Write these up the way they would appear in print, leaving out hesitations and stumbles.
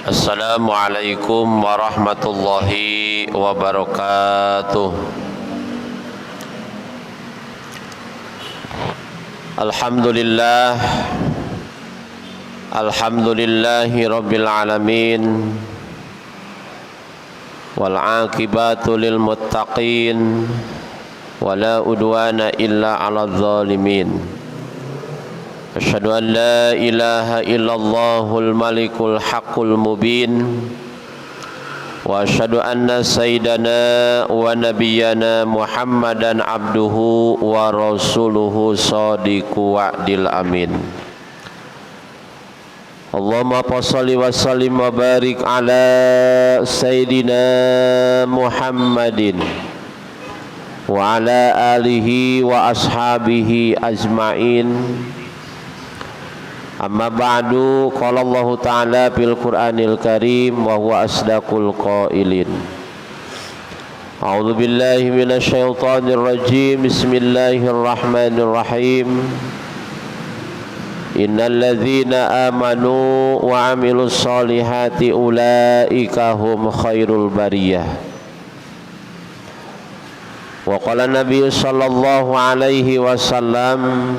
Assalamualaikum warahmatullahi wabarakatuh. Alhamdulillah, alhamdulillahi rabbil alamin, wal aqibatu lil muttaqin, wala udwana illa 'alal zalimin. Asyhadu an la ilaha illallahul malikul haqqul mubin, wa asyhadu anna sayyidana wa nabiyyana Muhammadan abduhu wa rasuluhu shadiqu wa'dil amin. Allahumma shalli wa sallim wa barik ala sayyidina Muhammadin wa ala alihi wa ashabihi ajma'in. Amma ba'du, qala Allah ta'ala fil Qur'anil Karim wa huwa asdaqul qailin. A'udzu billahi minasy syaithanir rajim. Bismillahirrahmanirrahim. Innal ladzina amanu wa 'amilus solihati ulaika hum khairul bariyah. Wa qala Nabi sallallahu alaihi wasallam,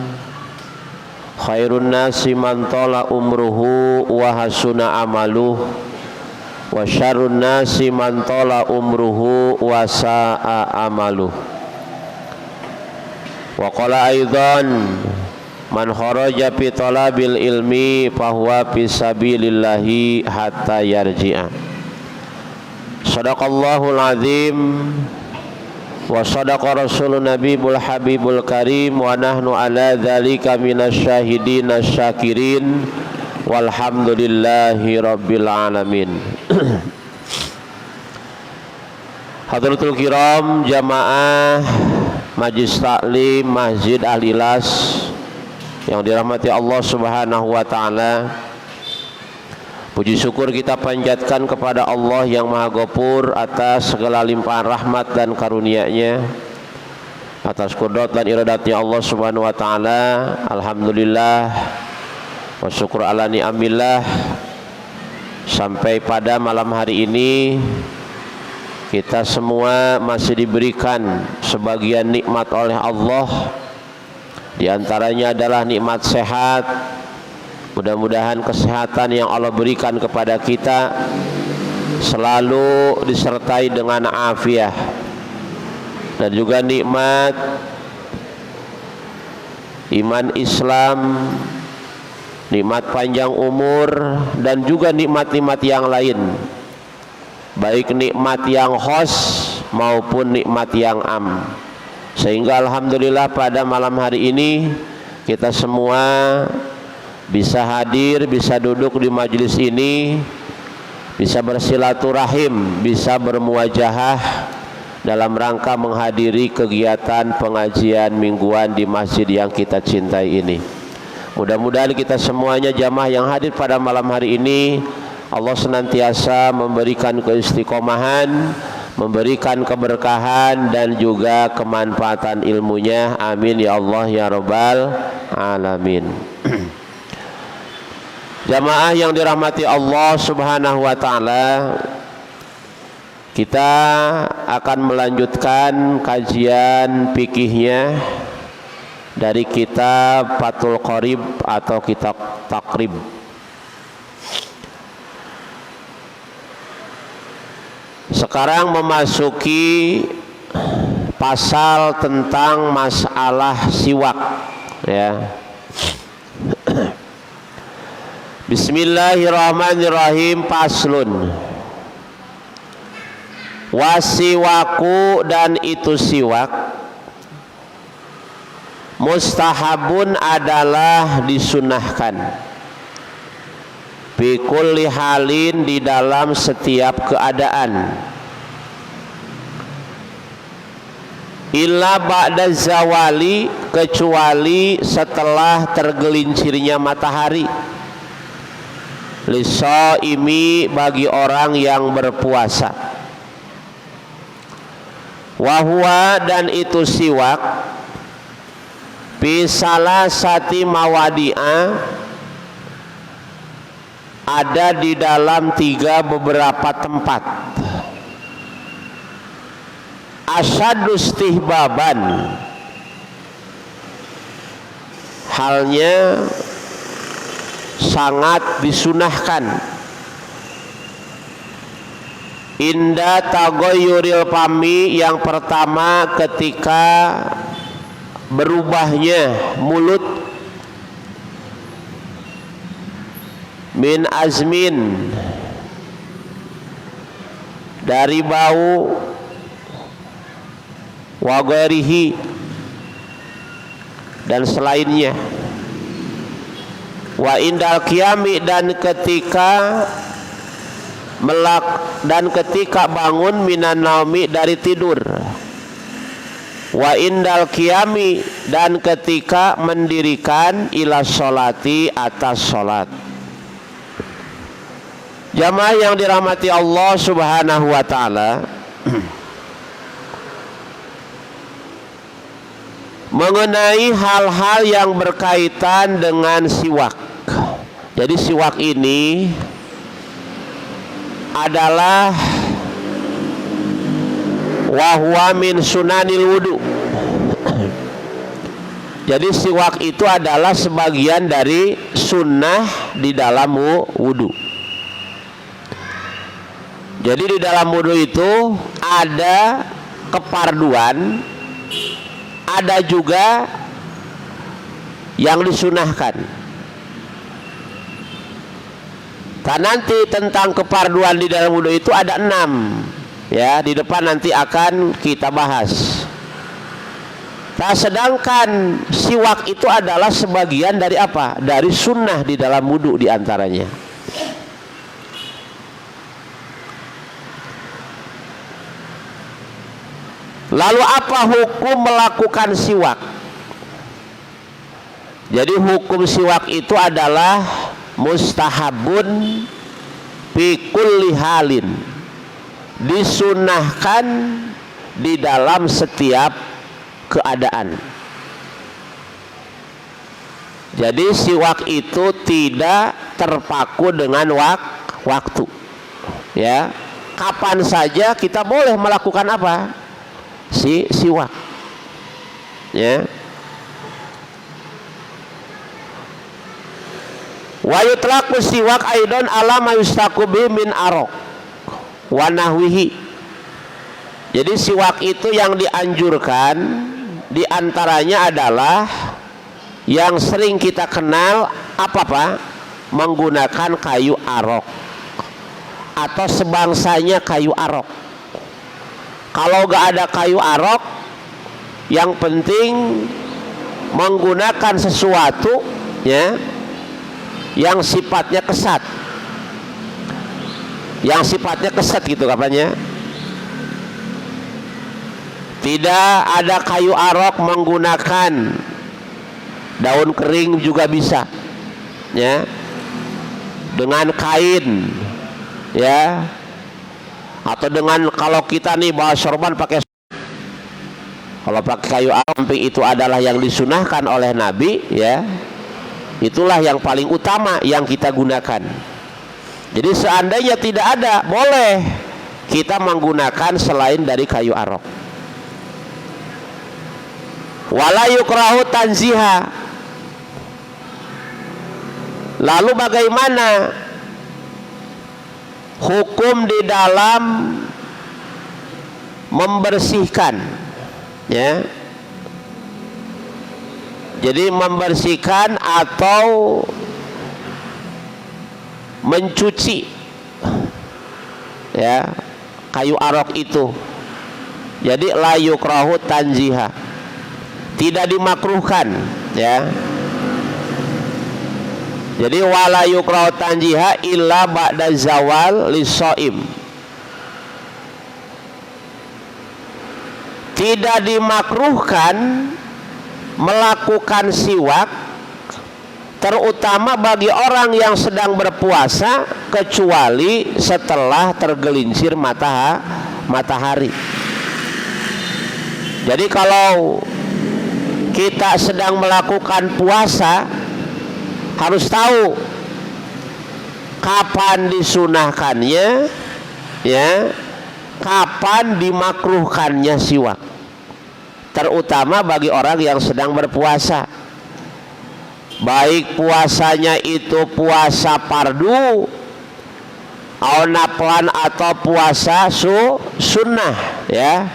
khairun nasi man tala umruhu wa hasuna amaluh, wa syarrun nasi man tala umruhu wa sa'a amaluh. Wa qala aidan, man kharaja fi talabil ilmi fahuwa fi sabilillahi hatta yarji'a. Shadaqallahul azim wa sadaqa rasulun nabiyul habibul karim, wa nahnu ala dzalika minasyahidin asyakirin, walhamdulillahi rabbil alamin. Hadratul kiram jamaah Majlis Taklim Masjid Al-Ilas yang dirahmati Allah Subhanahu wa taala, puji syukur kita panjatkan kepada Allah yang Maha Ghafur atas segala limpahan rahmat dan karunia-Nya, atas qudrat dan iradatnya Allah Subhanahu wa taala. Alhamdulillah wa syukur ala ni'amillah, sampai pada malam hari ini kita semua masih diberikan sebagian nikmat oleh Allah. Di antaranya adalah nikmat sehat. Mudah-mudahan kesehatan yang Allah berikan kepada kita selalu disertai dengan afiah, dan juga nikmat iman Islam, nikmat panjang umur, dan juga nikmat-nikmat yang lain, baik nikmat yang khas maupun nikmat yang am. Sehingga alhamdulillah pada malam hari ini kita semua bisa hadir, bisa duduk di majelis ini, bisa bersilaturahim, bisa bermuajahah dalam rangka menghadiri kegiatan pengajian mingguan di masjid yang kita cintai ini. Mudah-mudahan kita semuanya jamaah yang hadir pada malam hari ini, Allah senantiasa memberikan keistiqomahan, memberikan keberkahan dan juga kemanfaatan ilmunya. Amin ya Allah ya rabbal alamin. Jamaah yang dirahmati Allah Subhanahu wa taala, kita akan melanjutkan kajian fikihnya dari kitab Fathul Qorib atau kitab Takrib. Sekarang memasuki pasal tentang masalah siwak, ya. Bismillahirrahmanirrahim. Paslun. Wasiwaku, dan itu siwak, mustahabun adalah disunahkan, bi kulli halin, di dalam setiap keadaan, illa ba'da zawali, kecuali setelah tergelincirnya matahari, lisaimi, bagi orang yang berpuasa, wahwa, dan itu siwak, fi salasati mawadi'a, ada di dalam beberapa tempat. Asyaddu istihbaban, halnya sangat disunahkan. Inda tagoyuril fami, yang pertama ketika berubahnya mulut, min azmin, dari bau, wa ghairihi, dan selainnya, wa indal qiyami, dan ketika bangun, minan naumi, dari tidur, wa indal qiyami, dan ketika mendirikan, ila sholati, atas sholat. Jamaah yang dirahmati Allah Subhanahu wa ta'ala, mengenai hal-hal yang berkaitan dengan siwak. Jadi siwak ini adalah wahwa min sunanil wudu. Jadi siwak itu adalah sebagian dari sunnah di dalam wudu. Jadi di dalam wudu itu ada keparduan, ada juga yang disunahkan. Dan nanti tentang keparduan di dalam wudu itu ada 6. Ya, di depan nanti akan kita bahas. Nah, sedangkan siwak itu adalah sebagian dari apa? Dari sunnah di dalam wudu diantaranya. Lalu apa hukum melakukan siwak? Jadi hukum siwak itu adalah mustahabun fi kulli halin, disunahkan di dalam setiap keadaan. Jadi siwak itu tidak terpaku dengan waktu. Ya, kapan saja kita boleh melakukan apa? Siwak. Ya. Wa yutlaqu siwak aidan ala ma yustaqu bi min araq wa nahwihi. Jadi siwak itu yang dianjurkan diantaranya adalah yang sering kita kenal apa Pak? Menggunakan kayu arok atau sebangsanya kayu arok. Kalau gak ada kayu arok, yang penting menggunakan sesuatu ya yang sifatnya kesat. Yang sifatnya kesat gitu katanya. Tidak ada kayu arok, menggunakan daun kering juga bisa. Ya. Dengan kain ya. Atau dengan, kalau kita nih bawa sorban pakai, kalau pakai kayu arok itu adalah yang disunahkan oleh Nabi ya. Itulah yang paling utama yang kita gunakan. Jadi seandainya tidak ada, boleh kita menggunakan selain dari kayu arok. Wala yukrahu tanziha. Lalu bagaimana hukum di dalam membersihkan ya? Jadi membersihkan atau mencuci ya kayu arok itu. Jadi la yukrahu tanziha, tidak dimakruhkan ya. Jadi wala yukrahu tanziha illa ba'da zawal lisoim. Tidak dimakruhkan melakukan siwak terutama bagi orang yang sedang berpuasa kecuali setelah tergelincir matahari. Jadi kalau kita sedang melakukan puasa harus tahu kapan disunahkannya, ya, kapan dimakruhkannya siwak, terutama bagi orang yang sedang berpuasa, baik puasanya itu puasa fardu au naflan atau puasa sunnah, ya.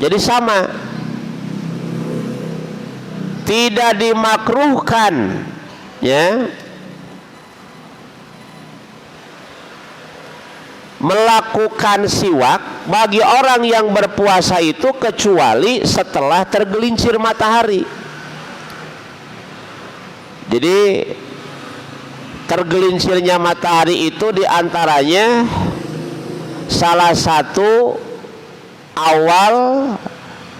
Jadi sama, tidak dimakruhkan, ya, melakukan siwak bagi orang yang berpuasa itu kecuali setelah tergelincir matahari. Jadi tergelincirnya matahari itu diantaranya salah satu awal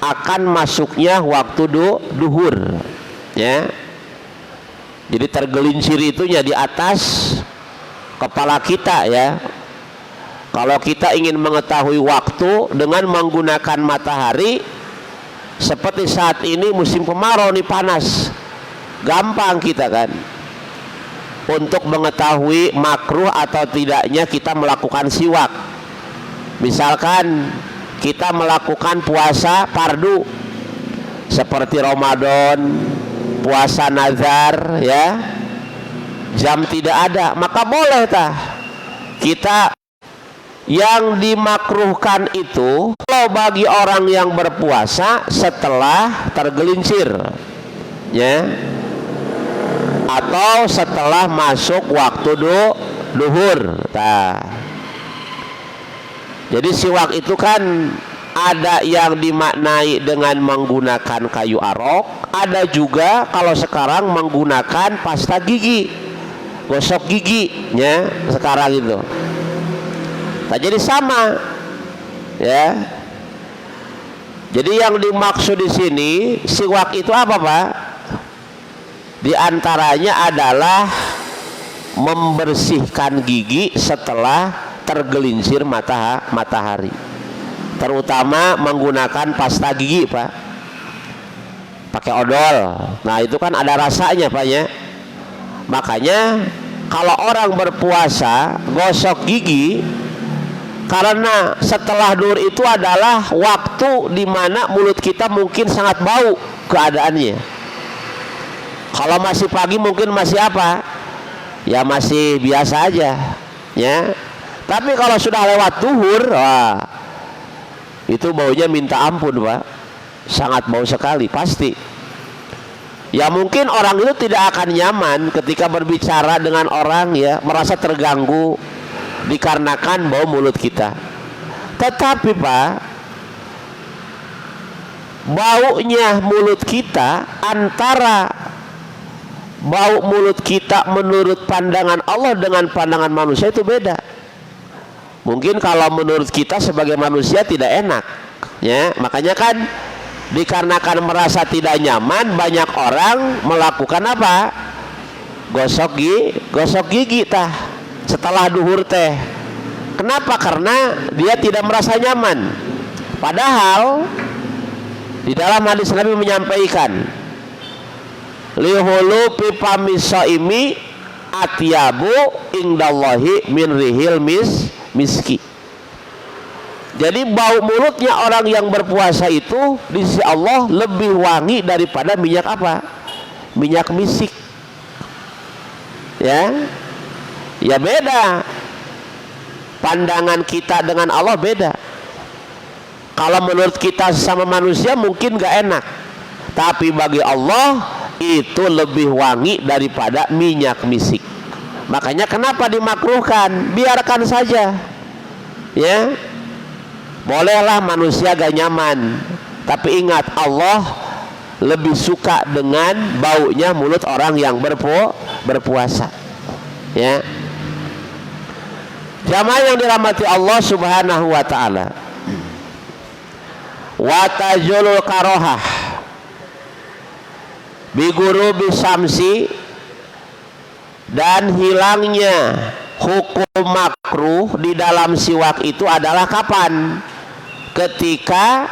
akan masuknya waktu duhur, ya. Jadi tergelincir itunya di atas kepala kita, ya. Kalau kita ingin mengetahui waktu dengan menggunakan matahari, seperti saat ini musim kemarau nih, panas, gampang kita kan untuk mengetahui makruh atau tidaknya kita melakukan siwak. Misalkan kita melakukan puasa fardu seperti Ramadan, puasa nazar, ya, jam tidak ada, maka boleh tah kita. Yang dimakruhkan itu kalau bagi orang yang berpuasa setelah tergelincir, ya, atau setelah masuk waktu duhur. Nah, jadi siwak itu kan ada yang dimaknai dengan menggunakan kayu arok, ada juga kalau sekarang menggunakan pasta gigi, gosok giginya sekarang itu. Nah, jadi sama, ya. Jadi yang dimaksud di sini siwak itu apa, Pak? Di antaranya adalah membersihkan gigi setelah tergelincir matahari. Terutama menggunakan pasta gigi, Pak. Pakai odol. Nah, itu kan ada rasanya, Pak, ya. Makanya kalau orang berpuasa gosok gigi, karena setelah duhur itu adalah waktu di mana mulut kita mungkin sangat bau keadaannya. Kalau masih pagi mungkin masih apa? Ya masih biasa aja, ya. Tapi kalau sudah lewat duhur, wah, itu baunya minta ampun, Pak. Sangat bau sekali, pasti. Ya mungkin orang itu tidak akan nyaman ketika berbicara dengan orang, ya, merasa terganggu dikarenakan bau mulut kita. Tetapi, Pak, baunya mulut kita, antara bau mulut kita menurut pandangan Allah dengan pandangan manusia itu beda. Mungkin kalau menurut kita sebagai manusia tidak enak, ya. Makanya kan dikarenakan merasa tidak nyaman, banyak orang melakukan apa? Gosok gigi tah setelah duhur teh. Kenapa? Karena dia tidak merasa nyaman. Padahal di dalam hadis Nabi menyampaikan, lihulu pipami shaimi atyabu indallahi min rihil miski. Jadi bau mulutnya orang yang berpuasa itu di sisi Allah lebih wangi daripada minyak apa? Minyak misik. Ya. Ya beda. Pandangan kita dengan Allah beda. Kalau menurut kita sama manusia mungkin gak enak, tapi bagi Allah itu lebih wangi daripada minyak misik. Makanya kenapa dimakruhkan? Biarkan saja, ya. Bolehlah manusia gak nyaman, tapi ingat Allah lebih suka dengan baunya mulut orang yang berpuasa, ya. Jamaah yang dirahmati Allah Subhanahu wa taala. Wa tajulul karohah bi gurubi samsi, dan hilangnya hukum makruh di dalam siwak itu adalah kapan? Ketika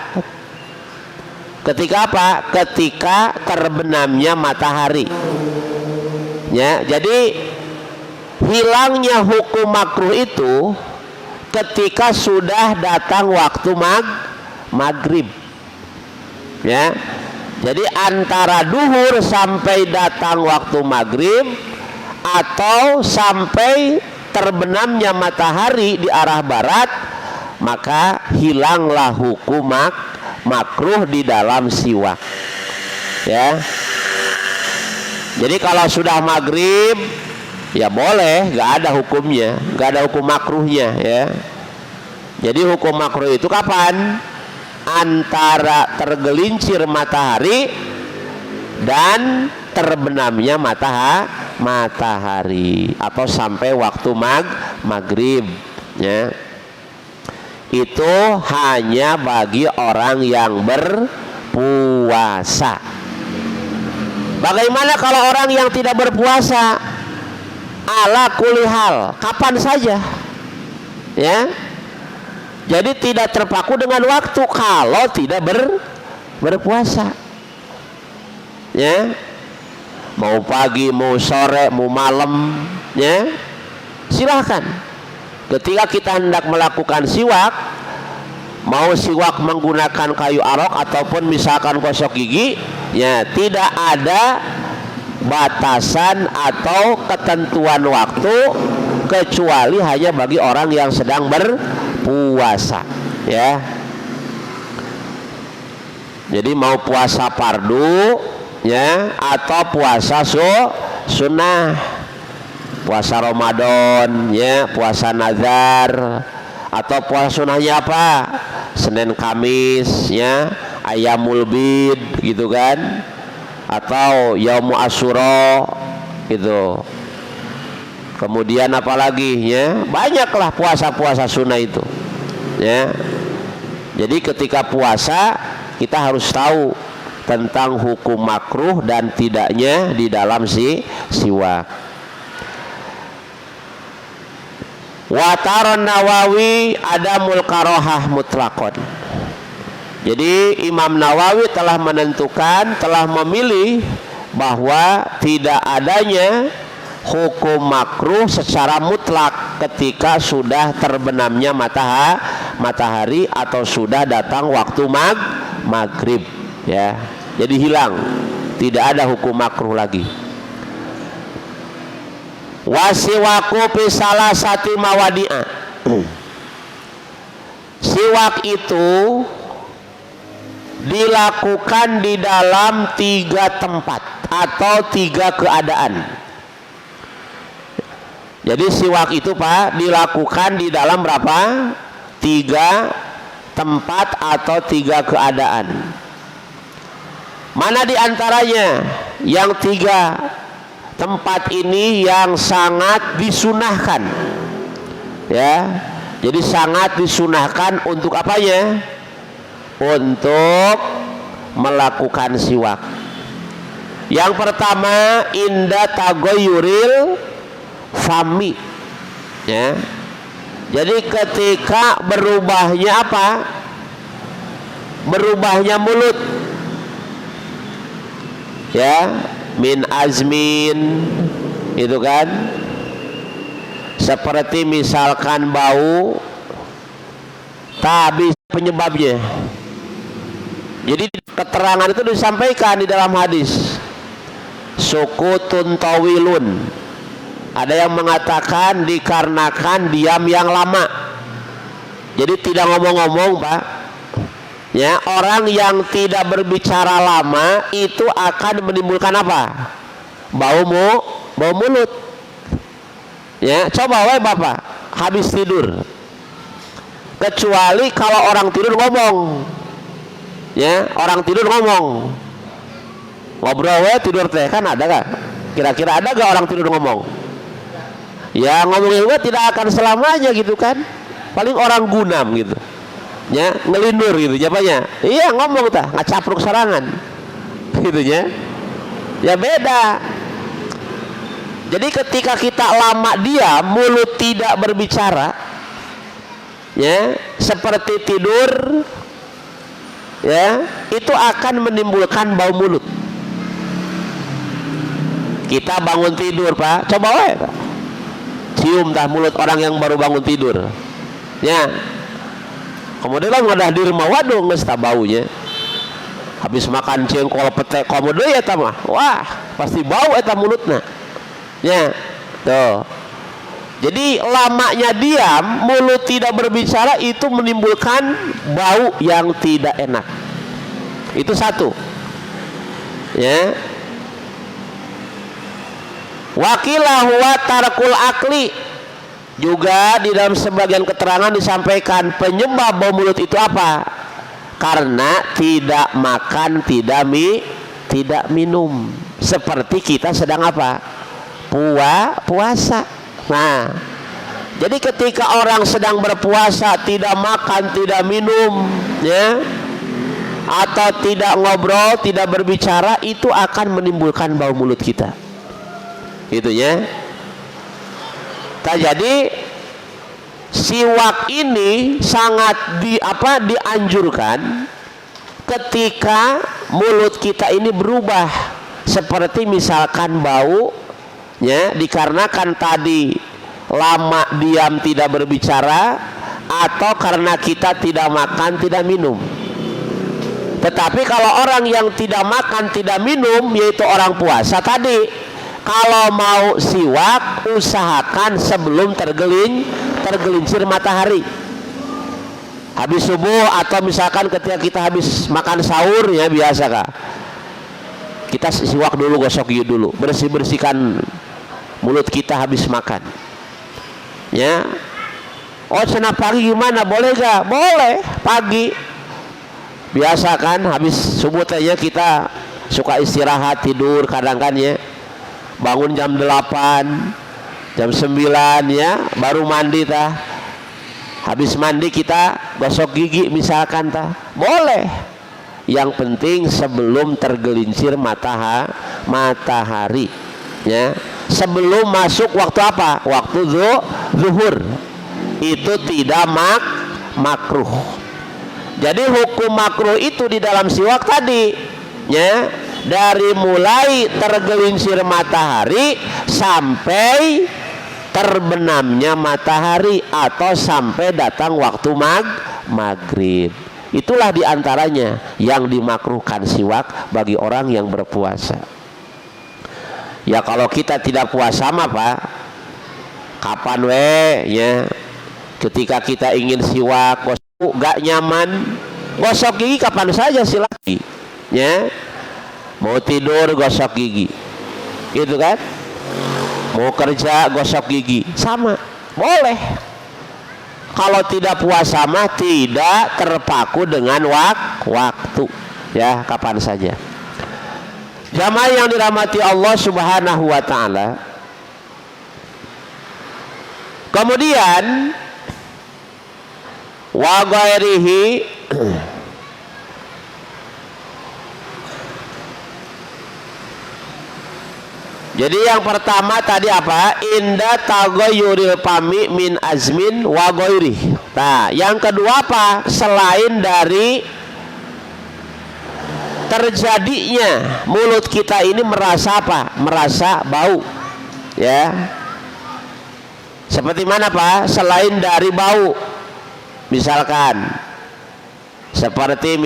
apa? Ketika terbenamnya matahari. Ya, jadi hilangnya hukum makruh itu ketika sudah datang waktu maghrib, ya. Jadi antara duhur sampai datang waktu maghrib atau sampai terbenamnya matahari di arah barat, maka hilanglah hukum makruh di dalam siwak, ya. Jadi kalau sudah maghrib ya boleh, nggak ada hukumnya, nggak ada hukum makruhnya, ya. Jadi hukum makruh itu kapan? Antara tergelincir matahari dan terbenamnya matahari atau sampai waktu maghrib, ya. Itu hanya bagi orang yang berpuasa. Bagaimana kalau orang yang tidak berpuasa? Ala kulli hal, kapan saja, ya. Jadi tidak terpaku dengan waktu kalau tidak berpuasa, ya. Mau pagi, mau sore, mau malam, ya, silahkan. Ketika kita hendak melakukan siwak, mau siwak menggunakan kayu arok ataupun misalkan gosok gigi, ya, tidak ada batasan atau ketentuan waktu kecuali hanya bagi orang yang sedang berpuasa, ya. Jadi mau puasa fardu, ya, atau puasa sunnah, puasa Ramadan, ya, puasa nazar, atau puasa sunnahnya apa? Senin Kamis, ya, Ayyamul Bid, gitu kan, atau Yaumu Asyura, gitu. Kemudian apalagi, ya, banyaklah puasa-puasa sunnah itu, ya. Jadi ketika puasa kita harus tahu tentang hukum makruh dan tidaknya di dalam siwak. Wataron Nawawi adamul karohah mutlakon. Jadi Imam Nawawi telah menentukan, telah memilih bahwa tidak adanya hukum makruh secara mutlak ketika sudah terbenamnya matahari atau sudah datang waktu maghrib, ya. Jadi hilang, tidak ada hukum makruh lagi. Wasiwaku pisalah sati mawadi'a. Siwak itu dilakukan di dalam 3 tempat atau 3 keadaan. Jadi siwak itu Pak dilakukan di dalam berapa? 3 tempat atau 3 keadaan. Mana di antaranya yang 3 tempat ini yang sangat disunahkan, ya. Jadi sangat disunahkan untuk apanya? Untuk melakukan siwak. Yang pertama inda tagoyuril fami, ya. Jadi ketika berubahnya apa? Berubahnya mulut, ya, min azmin, itu kan, seperti misalkan bau, tapi penyebabnya. Jadi keterangan itu disampaikan di dalam hadis. Sukutun tawilun, ada yang mengatakan dikarenakan diam yang lama. Jadi tidak ngomong-ngomong Pak, ya. Orang yang tidak berbicara lama itu akan menimbulkan apa? Bau mulut, ya. Coba wae Bapak habis tidur, kecuali kalau orang tidur ngomong, ya. Orang tidur ngomong, ngobrol wae tidur teh, kan ada gak? Kira-kira ada gak orang tidur ngomong? Ya ngomongin juga tidak akan selamanya, gitu kan. Paling orang gunam gitu, ya, ngelindur gitu japanya. Iya ngomong tah, ngacapruk sarangan gitu, ya. Ya beda. Jadi ketika kita lama diam, mulut tidak berbicara, ya, seperti tidur, ya, itu akan menimbulkan bau mulut. Kita bangun tidur Pak, coba wae Pak, cium tah mulut orang yang baru bangun tidur ya. Kemudian lah ngadah di rumah, waduh geus tah baunya. Habis makan jengkol pete komo deui eta mah, wah pasti bau eta mulutna ya. Tuh, jadi lamanya diam, mulut tidak berbicara itu menimbulkan bau yang tidak enak. Itu satu ya. Wakilah huwa tarkul akli, juga di dalam sebagian keterangan disampaikan penyebab bau mulut itu apa? Karena tidak makan, tidak minum. Seperti kita sedang apa? Puasa. Nah, jadi ketika orang sedang berpuasa tidak makan, tidak minum ya, atau tidak ngobrol, tidak berbicara, itu akan menimbulkan bau mulut kita. Gitu ya. Jadi siwak ini sangat dianjurkan ketika mulut kita ini berubah, seperti misalkan bau ya, dikarenakan tadi lama diam tidak berbicara, atau karena kita tidak makan tidak minum. Tetapi kalau orang yang tidak makan tidak minum, yaitu orang puasa tadi, kalau mau siwak usahakan sebelum tergelincir matahari, habis subuh, atau misalkan ketika kita habis makan sahur ya, biasa kak, kita siwak dulu, gosok gigi dulu, bersihkan mulut kita habis makan ya. Oh cenah pagi gimana, boleh gak? Boleh pagi, biasa kan habis subuh tanya kita suka istirahat tidur kadang kan ya, bangun jam 8 jam 9 ya, baru mandi tah, habis mandi kita gosok gigi misalkan tah, boleh. Yang penting sebelum tergelincir matahari ya, sebelum masuk waktu apa? Waktu zuhur, itu tidak makruh. Jadi hukum makruh itu di dalam siwak tadi ya, dari mulai tergelincir matahari sampai terbenamnya matahari, atau sampai datang waktu maghrib. Itulah diantaranya yang dimakruhkan siwak bagi orang yang berpuasa. Ya kalau kita tidak puasa mah Pak, kapan ya, ketika kita ingin siwak gak nyaman, gosok gigi kapan saja silakan ya. Mau tidur gosok gigi gitu kan, mau kerja gosok gigi sama, boleh. Kalau tidak puasa mah tidak terpaku dengan waktu ya, kapan saja. Jamaah yang dirahmati Allah Subhanahu wa taala. Kemudian wa ghairihi, jadi yang pertama tadi apa? Inda taghayyuril fami min azmin wa ghairi. Nah, yang kedua apa? Selain dari terjadinya mulut kita ini merasa apa? Merasa bau. Ya. Seperti mana Pak? Selain dari bau. Misalkan seperti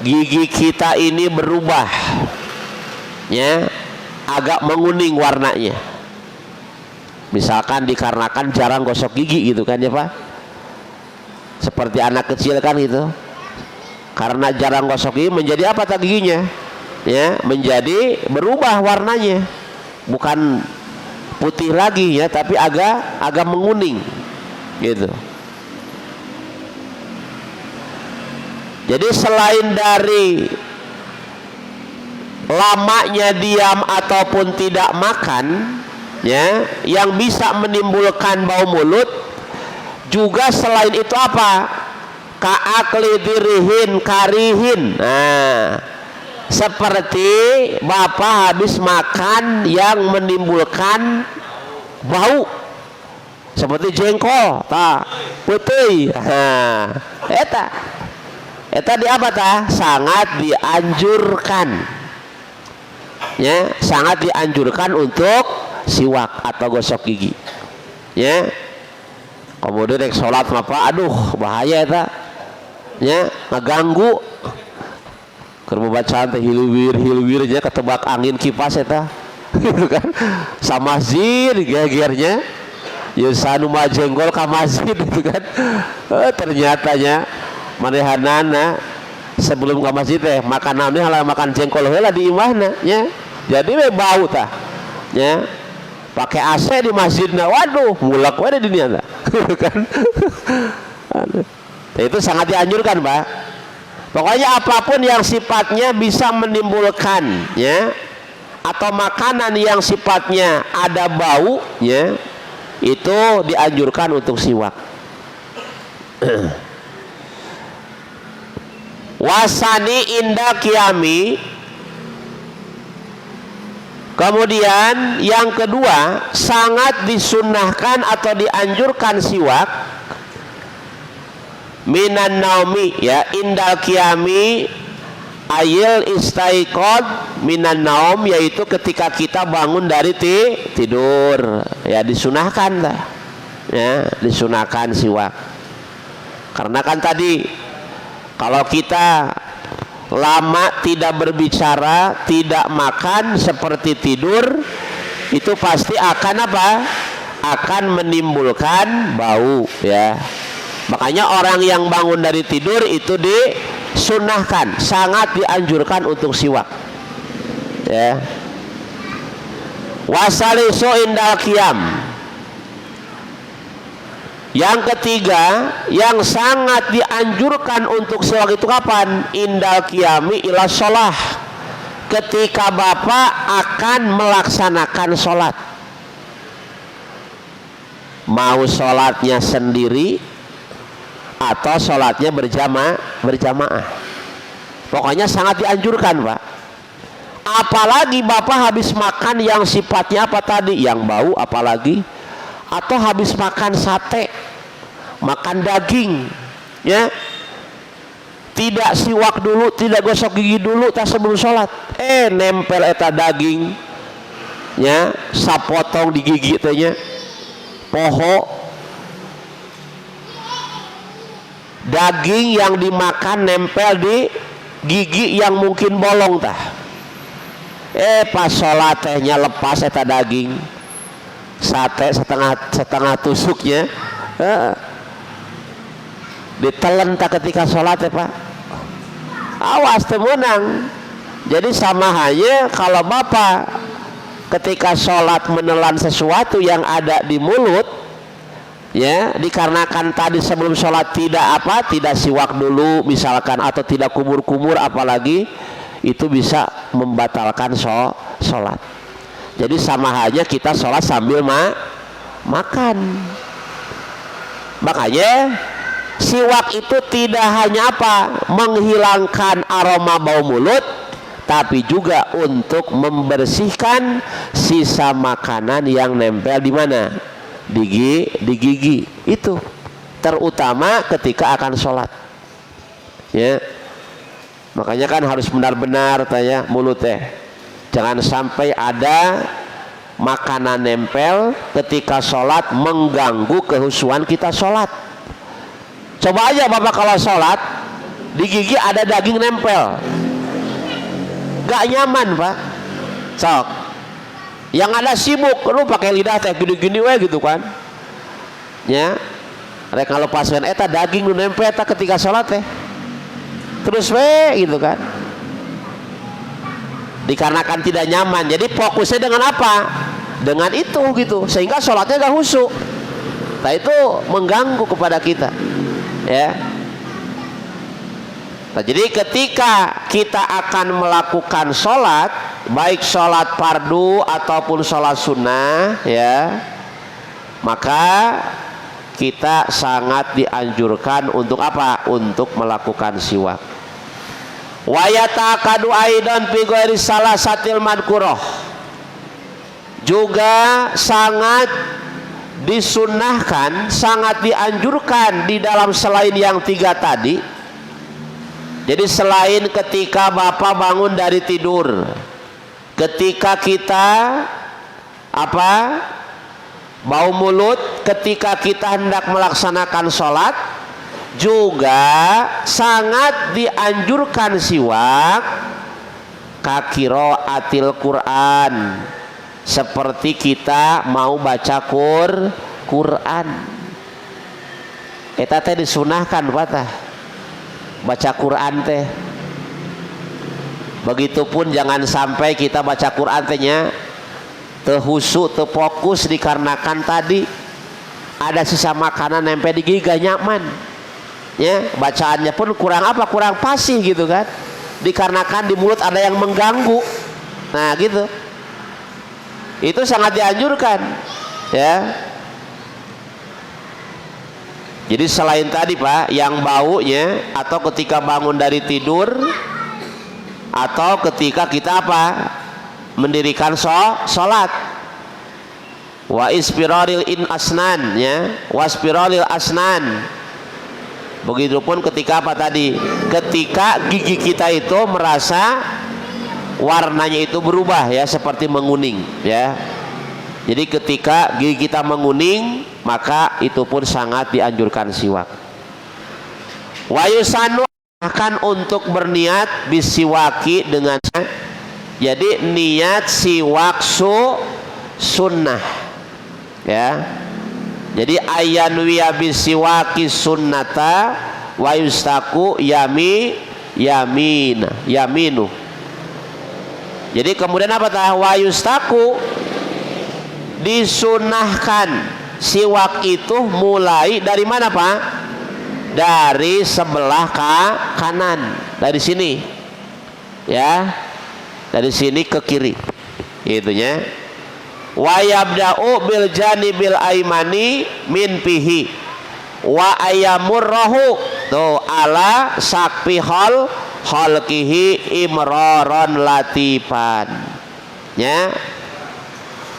gigi kita ini berubah ya, agak menguning warnanya, misalkan dikarenakan jarang gosok gigi gitu kan ya Pak, seperti anak kecil kan gitu, karena jarang gosok gigi menjadi apa tak giginya ya, menjadi berubah warnanya, bukan putih lagi ya, tapi agak menguning gitu. Jadi selain dari lamanya diam ataupun tidak makan ya, yang bisa menimbulkan bau mulut, juga selain itu apa? Ka'akli dirihin karihin. Nah, seperti bapak habis makan yang menimbulkan bau, seperti jengkol, putih. Nah, eta di apa tah? Sangat dianjurkan ya, sangat dianjurkan untuk siwak atau gosok gigi. Ya. Kemudian rek salat apa? Aduh, bahaya eta. Ya, ngaganggu. Keur bacaan teh hilwir nya ketebak angin kipas eta. Gitu kan. Sa masjid gegernya. Ya sanu mah jenggol ka masjid gitu kan. Ternyatanya manehanana sebelum ke masjid teh makan naon halah makan jengkol heula di imahna nya. Jadi we bau tah. Ya. Pakai AC di masjidna. Waduh, mulak we di dunia tah. Kan. Itu sangat dianjurkan, Pak. Pokoknya apapun yang sifatnya bisa menimbulkan ya atau makanan yang sifatnya ada bau ya, itu dianjurkan untuk siwak. Wasani inda qiyami. Kemudian yang kedua, sangat disunnahkan atau dianjurkan siwak minan naumi ya, indal qiyami ayil istaiqad minan naum, yaitu ketika kita bangun dari tidur ya, disunahkan lah ya, disunahkan siwak. Karena kan tadi kalau kita lama tidak berbicara, tidak makan seperti tidur, itu pasti akan apa? Akan menimbulkan bau ya. Makanya orang yang bangun dari tidur itu disunahkan, sangat dianjurkan untuk siwak ya. Wasalisu indal qiyam. Yang ketiga, yang sangat dianjurkan untuk siwak itu kapan? Indal qiyami ila sholah, ketika bapak akan melaksanakan sholat, mau sholatnya sendiri atau sholatnya berjamaah, pokoknya sangat dianjurkan, Pak. Apalagi bapak habis makan yang sifatnya apa tadi, yang bau, apalagi atau habis makan sate, makan daging ya, tidak siwak dulu, tidak gosok gigi dulu tak sebelum sholat, nempel eta daging ya, sapotong di gigi tanya, poho daging yang dimakan nempel di gigi yang mungkin bolong tah, pas sholat tehnya lepas eta daging, sate setengah tusuknya ditelen tak ketika sholat ya, Pak. Awas temenang. Jadi sama hanya kalau bapak ketika sholat menelan sesuatu yang ada di mulut ya, dikarenakan tadi sebelum sholat tidak siwak dulu misalkan, atau tidak kumur-kumur apalagi, itu bisa membatalkan sholat. Jadi sama aja kita sholat sambil makan. Makanya siwak itu tidak hanya apa? Menghilangkan aroma bau mulut, tapi juga untuk membersihkan sisa makanan yang nempel di mana? Di gigi. Itu terutama ketika akan sholat. Ya. Makanya kan harus benar-benar tanya mulut teh. Jangan sampai ada makanan nempel ketika sholat mengganggu kehusuan kita sholat. Coba aja bapak kalau sholat di gigi ada daging nempel, gak nyaman, Pak. Sok yang ada sibuk, lu pakai lidah teh gini-gini we gitu kan ya, rek kalau pasien eta daging lu nempel eta ketika sholat teh terus we gitu kan, dikarenakan tidak nyaman. Jadi fokusnya dengan apa? Dengan itu gitu, sehingga sholatnya gak khusyuk. Nah itu mengganggu kepada kita ya. Nah, jadi ketika kita akan melakukan sholat, baik sholat fardu ataupun sholat sunnah ya, maka kita sangat dianjurkan untuk apa? Untuk melakukan siwak. Wa yataqadu aidan fi ghairi salasatil madkurah, juga sangat disunnahkan, sangat dianjurkan di dalam selain yang tiga tadi. Jadi selain ketika bapak bangun dari tidur, ketika kita apa? Bau mulut ketika kita hendak melaksanakan sholat, juga sangat dianjurkan siwak kakiraatil Quran, seperti kita mau baca Quran. Eta teh disunahkan patah baca Quran teh. Begitupun jangan sampai kita baca Quran tehnya terhusu, terfokus, dikarenakan tadi ada sisa makanan nempel di gigi gak nyaman ya, bacaannya pun kurang apa, kurang fasih gitu kan, dikarenakan di mulut ada yang mengganggu. Nah gitu, itu sangat dianjurkan ya. Jadi selain tadi Pak yang baunya, atau ketika bangun dari tidur, atau ketika kita apa, mendirikan sholat, wa ispiralil in asnan ya, waspiralil asnan. Begitupun ketika apa tadi, ketika gigi kita itu merasa warnanya itu berubah ya, seperti menguning ya. Jadi ketika gigi kita menguning, maka itu pun sangat dianjurkan siwak. Wa yusanu, akan untuk berniat bisiwaki dengan, jadi niat siwak sunnah ya. Jadi ayanwiya bisiwaki sunnata wa yustaku yaminu. Jadi kemudian apa tah, wa yustaku, disunahkan siwak itu mulai dari mana Pak? Dari sebelah kanan, dari sini ya, dari sini ke kiri itunya. Wa yabda'u bil janibil aimani min pihi wa ayamurrahu tu ala sakpi halqihi imraron latifan ya.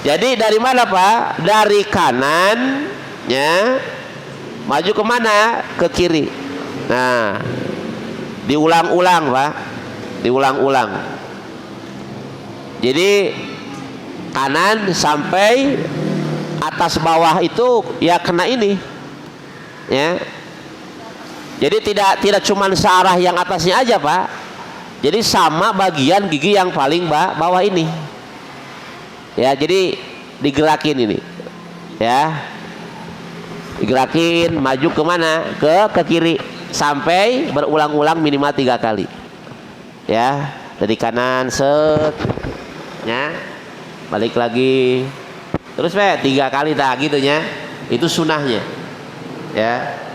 Jadi dari mana Pak? Dari kanan ya, maju kemana? Ke kiri. Nah diulang-ulang Pak, diulang-ulang. Jadi kanan sampai atas bawah itu ya kena ini ya. Jadi tidak cuma searah yang atasnya aja Pak, jadi sama bagian gigi yang paling bawah ini ya. Jadi digerakin ini ya, digerakin maju kemana? Ke kiri sampai berulang-ulang minimal 3 kali ya. Dari kanan set ya, balik lagi terus 3 kali tak gitunya. Itu sunahnya ya.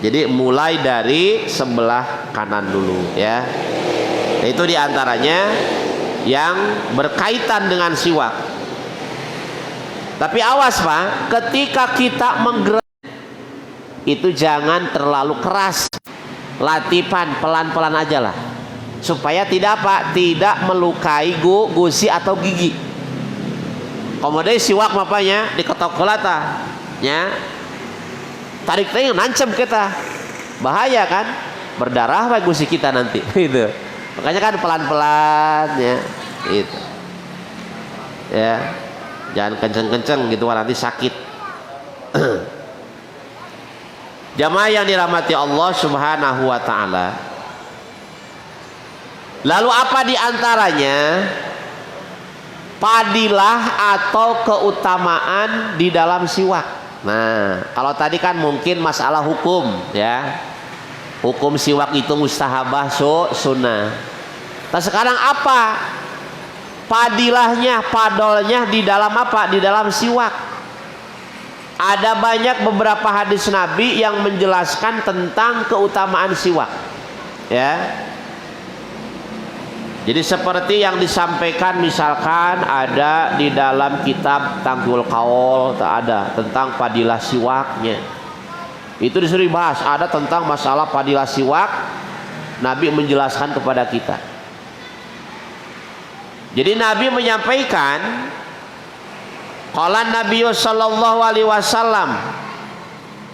Jadi mulai dari sebelah kanan dulu ya. Itu diantaranya yang berkaitan dengan siwak. Tapi awas Pak, ketika kita menggerak itu jangan terlalu keras, latifan, pelan-pelan aja lah, supaya tidak Pak, tidak melukai gusi atau gigi. Kemudian siwak mapanya diketok kelata ya, tarik teh nancem kita, bahaya kan, berdarah Pak gusi kita nanti itu. Makanya kan pelan-pelan ya itu ya, jangan kenceng-kenceng gitu nanti sakit. Jamaah yang dirahmati Allah Subhanahu wa taala. Lalu apa diantaranya fadilah atau keutamaan di dalam siwak? Nah, kalau tadi kan mungkin masalah hukum ya, hukum siwak itu mustahabah sunnah. Nah sekarang apa fadilahnya, fadolnya di dalam apa? Di dalam siwak. Ada banyak beberapa hadis Nabi yang menjelaskan tentang keutamaan siwak ya. Jadi seperti yang disampaikan misalkan ada di dalam kitab Tangkul Kaul, ada tentang fadilah siwaknya. Itu disuruh bahas, ada tentang masalah fadilah siwak, Nabi menjelaskan kepada kita. Jadi Nabi menyampaikan, qala Nabi sallallahu alaihi wasallam,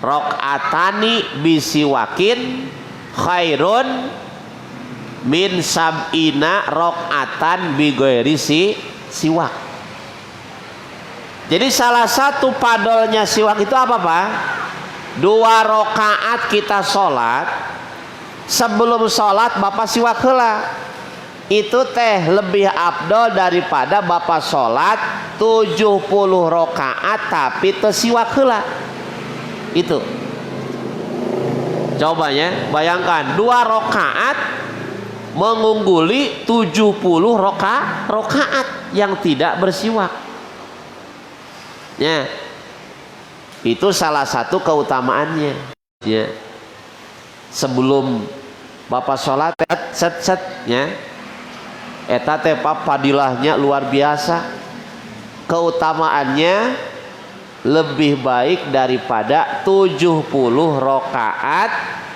rakaatani bisiwakin khairun min sab'ina rakaatan bi ghairi siwak. Jadi salah satu padolnya siwak itu apa Pak? 2 rakaat kita sholat, sebelum sholat Bapak siwak heula. Itu teh lebih afdol daripada Bapak sholat 70 rakaat tapi teu siwak heula. Itu. Coba ya, bayangkan 2 rakaat mengungguli 70 rakaat yang tidak bersiwak. Ya, itu salah satu keutamaannya. Ya, sebelum Bapak sholat, set ya, eta teh fadilahnya luar biasa. Keutamaannya lebih baik daripada 70 rakaat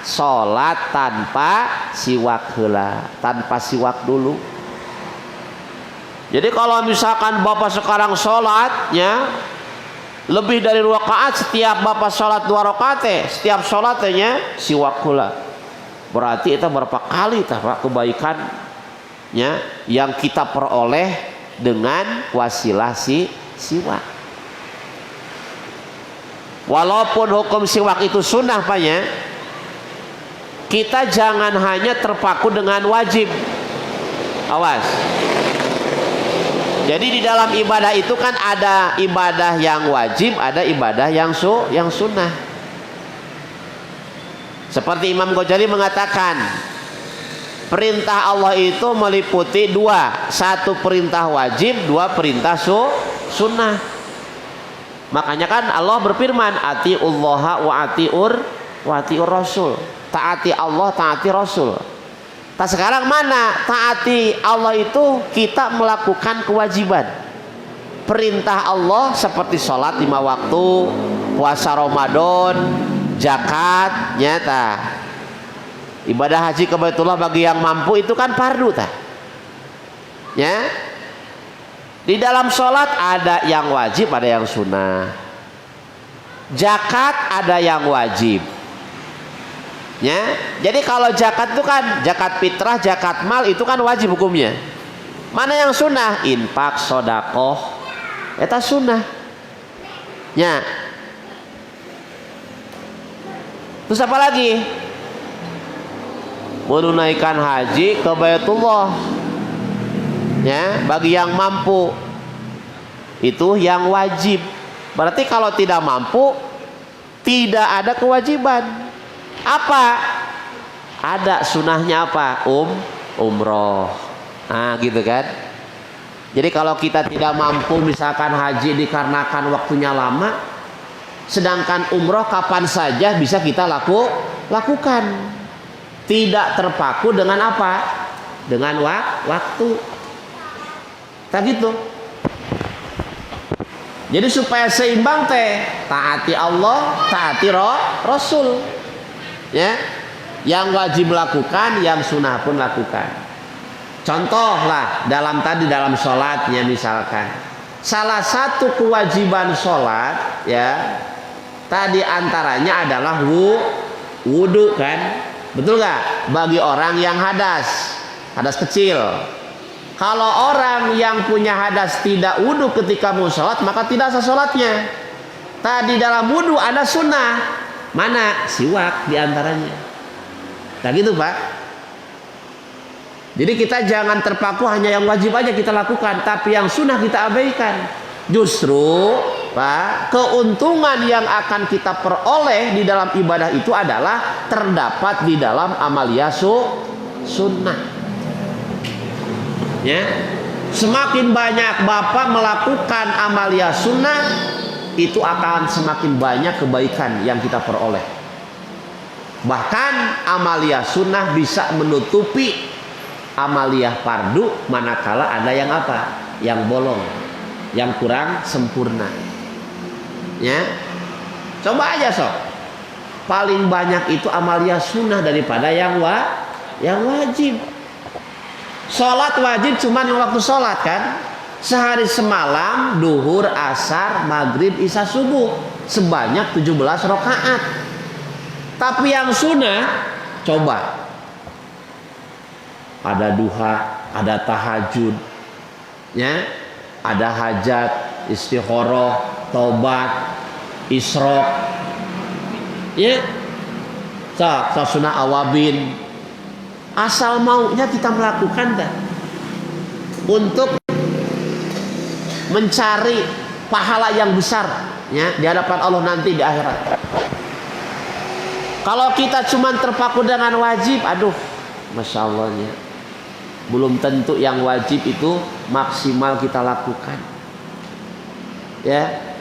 sholat tanpa siwak heula, tanpa siwak dulu. Jadi kalau misalkan Bapak sekarang sholatnya lebih dari 2 rakaat, setiap Bapak sholat 2 rakaat setiap sholatnya siwak heula, berarti itu berapa kali kebaikannya yang kita peroleh dengan wasilah siwak. Walaupun hukum siwak itu sunnah Pak ya, kita jangan hanya terpaku dengan wajib. Awas. Jadi di dalam ibadah itu kan ada ibadah yang wajib, ada ibadah yang sunnah. Seperti Imam Ghazali mengatakan, perintah Allah itu meliputi 2, 1 perintah wajib, 2 perintah sunnah. Makanya kan Allah berfirman, atiullaha wa atiur rasul. Taati Allah, taati Rasul. Nah sekarang mana taati Allah itu kita melakukan kewajiban. Perintah Allah seperti sholat 5 waktu, puasa Ramadan, zakat, nyata. Ibadah haji ke Baitullah bagi yang mampu itu kan fardu tah. Ya. Di dalam sholat ada yang wajib, ada yang sunnah. Zakat ada yang wajib. Ya, jadi kalau zakat itu kan zakat fitrah, zakat mal itu kan wajib hukumnya. Mana yang sunnah? Infak, sodakoh, eta sunnah. Ya. Terus apa lagi? Menunaikan haji ke Baitullah. Ya, bagi yang mampu itu yang wajib. Berarti kalau tidak mampu tidak ada kewajiban. Apa? Ada sunnahnya apa? Umroh. Nah gitu kan. Jadi kalau kita tidak mampu misalkan haji dikarenakan waktunya lama, sedangkan umroh kapan saja bisa kita lakukan. Tidak terpaku dengan apa? Dengan waktu. Tak gitu. Jadi supaya seimbang teh, taati Allah, taati Rasul. Ya, yang wajib lakukan, yang sunnah pun lakukan. Contoh lah dalam sholatnya misalkan, salah satu kewajiban sholat ya tadi antaranya adalah wudu kan, betul gak? Bagi orang yang hadas kecil. Kalau orang yang punya hadas tidak wudu ketika mau sholat, maka tidak sah sholatnya. Tadi dalam wudu ada sunnah. Mana? Siwak diantaranya. Nah gitu Pak. Jadi kita jangan terpaku hanya yang wajib aja kita lakukan, tapi yang sunnah kita abaikan. Justru Pak, keuntungan yang akan kita peroleh di dalam ibadah itu adalah terdapat di dalam amalia sunnah. Ya, semakin banyak Bapak melakukan amalia sunnah, itu akan semakin banyak kebaikan yang kita peroleh. Bahkan amalia sunnah bisa menutupi amalia fardu manakala ada yang apa? Yang bolong, yang kurang sempurna. Ya, coba aja sok. Paling banyak itu amalia sunnah daripada yang wajib. Sholat wajib cuma yang waktu sholat kan. Sehari semalam duhur, asar, maghrib, isya, subuh sebanyak 17 rakaat. Tapi yang sunnah coba ada duha, ada tahajud, ya, ada hajat, istikharah, taubat, isyraq, ya, sunah awabin. Asal maunya kita melakukan dah untuk mencari pahala yang besar, ya, di hadapan Allah nanti di akhirat. Kalau kita cuma terpaku dengan wajib, aduh, masya Allahnya, belum tentu yang wajib itu maksimal kita lakukan, ya.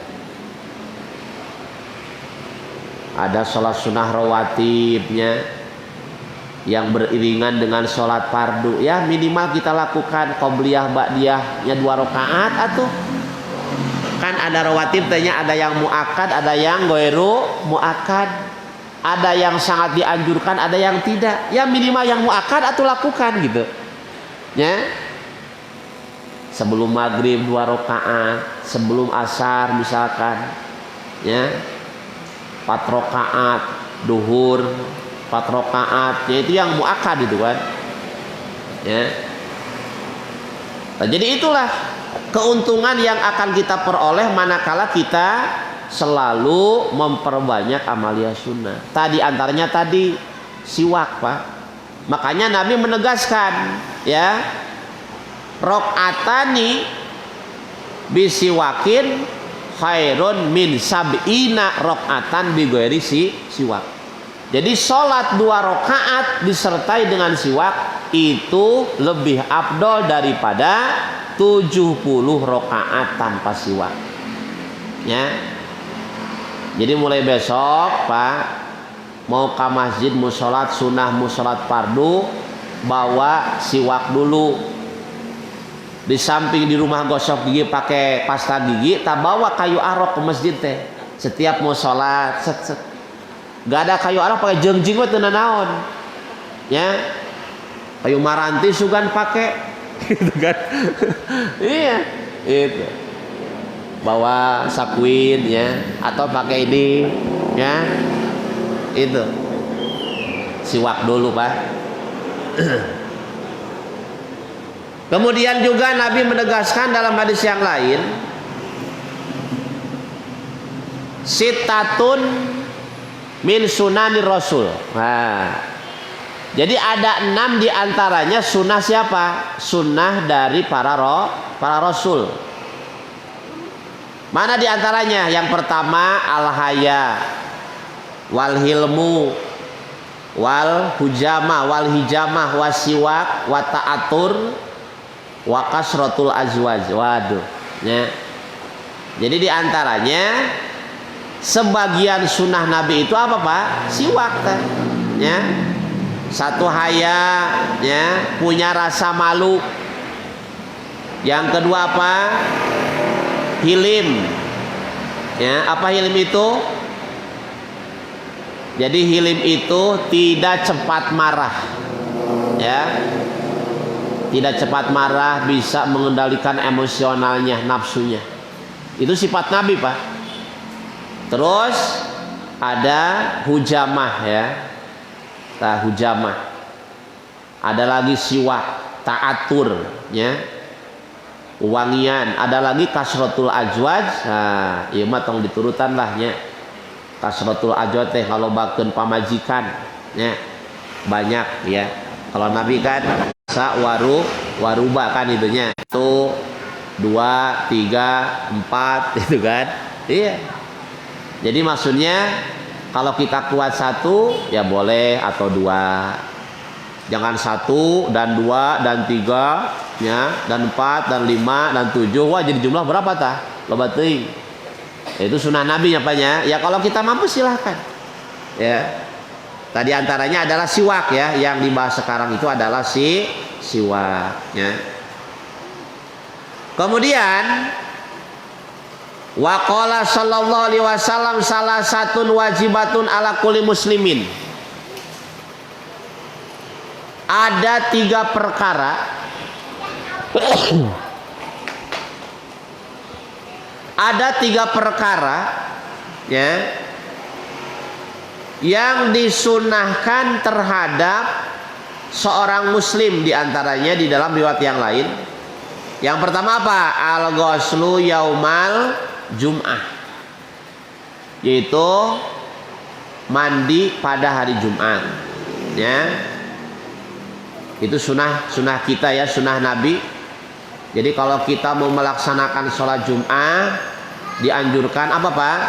Ada sholat sunnah rawatibnya yang beriringan dengan sholat fardu, ya minimal kita lakukan qobliyah ba'diyah ya 2 rakaat atau kan ada rawatib tanya, ada yang muakkad, ada yang ghairu muakkad, ada yang sangat dianjurkan, ada yang tidak, ya minimal yang muakkad atau lakukan gitu, ya. Sebelum maghrib 2 rakaat, sebelum asar misalkan, ya 4 rakaat, duhur 4 rakaat, yaitu yang muakkad itu kan, ya. Nah, jadi itulah keuntungan yang akan kita peroleh manakala kita selalu memperbanyak amalia sunnah. Tadi antaranya tadi siwak, Pak. Makanya Nabi menegaskan, ya, rakaatani bisiwakin khairun min sab'ina rakaatan bi ghairi siwak. Jadi sholat 2 rakaat disertai dengan siwak itu lebih afdol daripada 70 rakaat tanpa siwak, ya. Jadi mulai besok, Pak, mau ke masjid, mau sholat sunnah, mau sholat fardu, bawa siwak dulu. Di samping di rumah gosok gigi pakai pasta gigi, tak bawa kayu arok ke masjid teh. Setiap mau sholat, gak ada kayu arok pakai jengjing we teu naon, ya. Kayu maranti sugan pakai gitu kan. Iya, itu. Bawa sakwin, ya, atau pakai ini, ya. Itu. Siwak dulu, Pak. Kemudian juga Nabi menegaskan dalam hadis yang lain, sitatun min sunani rasul. Nah, jadi ada 6 diantaranya sunnah siapa? Sunnah dari para rasul. Mana diantaranya? Yang pertama al-haya, wal hilmu, wal hujama, wal hijamah, wasiwak, wa ta'atur, wa kasratul azwaj. Waduh, ya. Jadi diantaranya sebagian sunnah Nabi itu apa, Pak? Siwak, ya. Satu haya, ya, punya rasa malu. Yang kedua apa? Hilim, ya. Apa hilim itu? Jadi hilim itu tidak cepat marah, ya. Tidak cepat marah, bisa mengendalikan emosionalnya, nafsunya. Itu sifat Nabi, Pak. Terus ada hujamah, ya. Nah, hujamah. Ada lagi siwak, ta'atur, ya. Wangian. Ada lagi kasratul ajwaj. Nah, ieu mah tong diturutan lah, nya. Kasratul ajwaj teh kalau bakeun pamajikan, ya. Banyak, ya. Kalau Nabi kan waruba kan itunya. 1, 2, 3, 4 itu kan. Iya. Jadi maksudnya kalau kita kuat 1 ya boleh, atau 2. Jangan 1 dan 2 dan 3, ya, dan 4 dan 5 dan 7. Wah, jadi jumlah berapa tah? Loba teuing. Itu sunnah Nabi nyapanya. Ya kalau kita mampu silahkan. Ya. Tadi antaranya adalah siwak, ya. Yang dibahas sekarang itu adalah siwak, ya. Kemudian waqala sallallahu alaihi wasallam salah satun wajibatun ala kulli muslimin. Ada 3 perkara ada 3 perkara, ya, yang disunahkan terhadap seorang muslim, diantaranya di dalam riwayat yang lain Yang pertama apa? Al-ghuslu yaumal jum'ah, yaitu mandi pada hari Jumat, ya. Itu sunnah kita ya, sunnah Nabi. Jadi kalau kita mau melaksanakan sholat Jumat, dianjurkan apa Pak?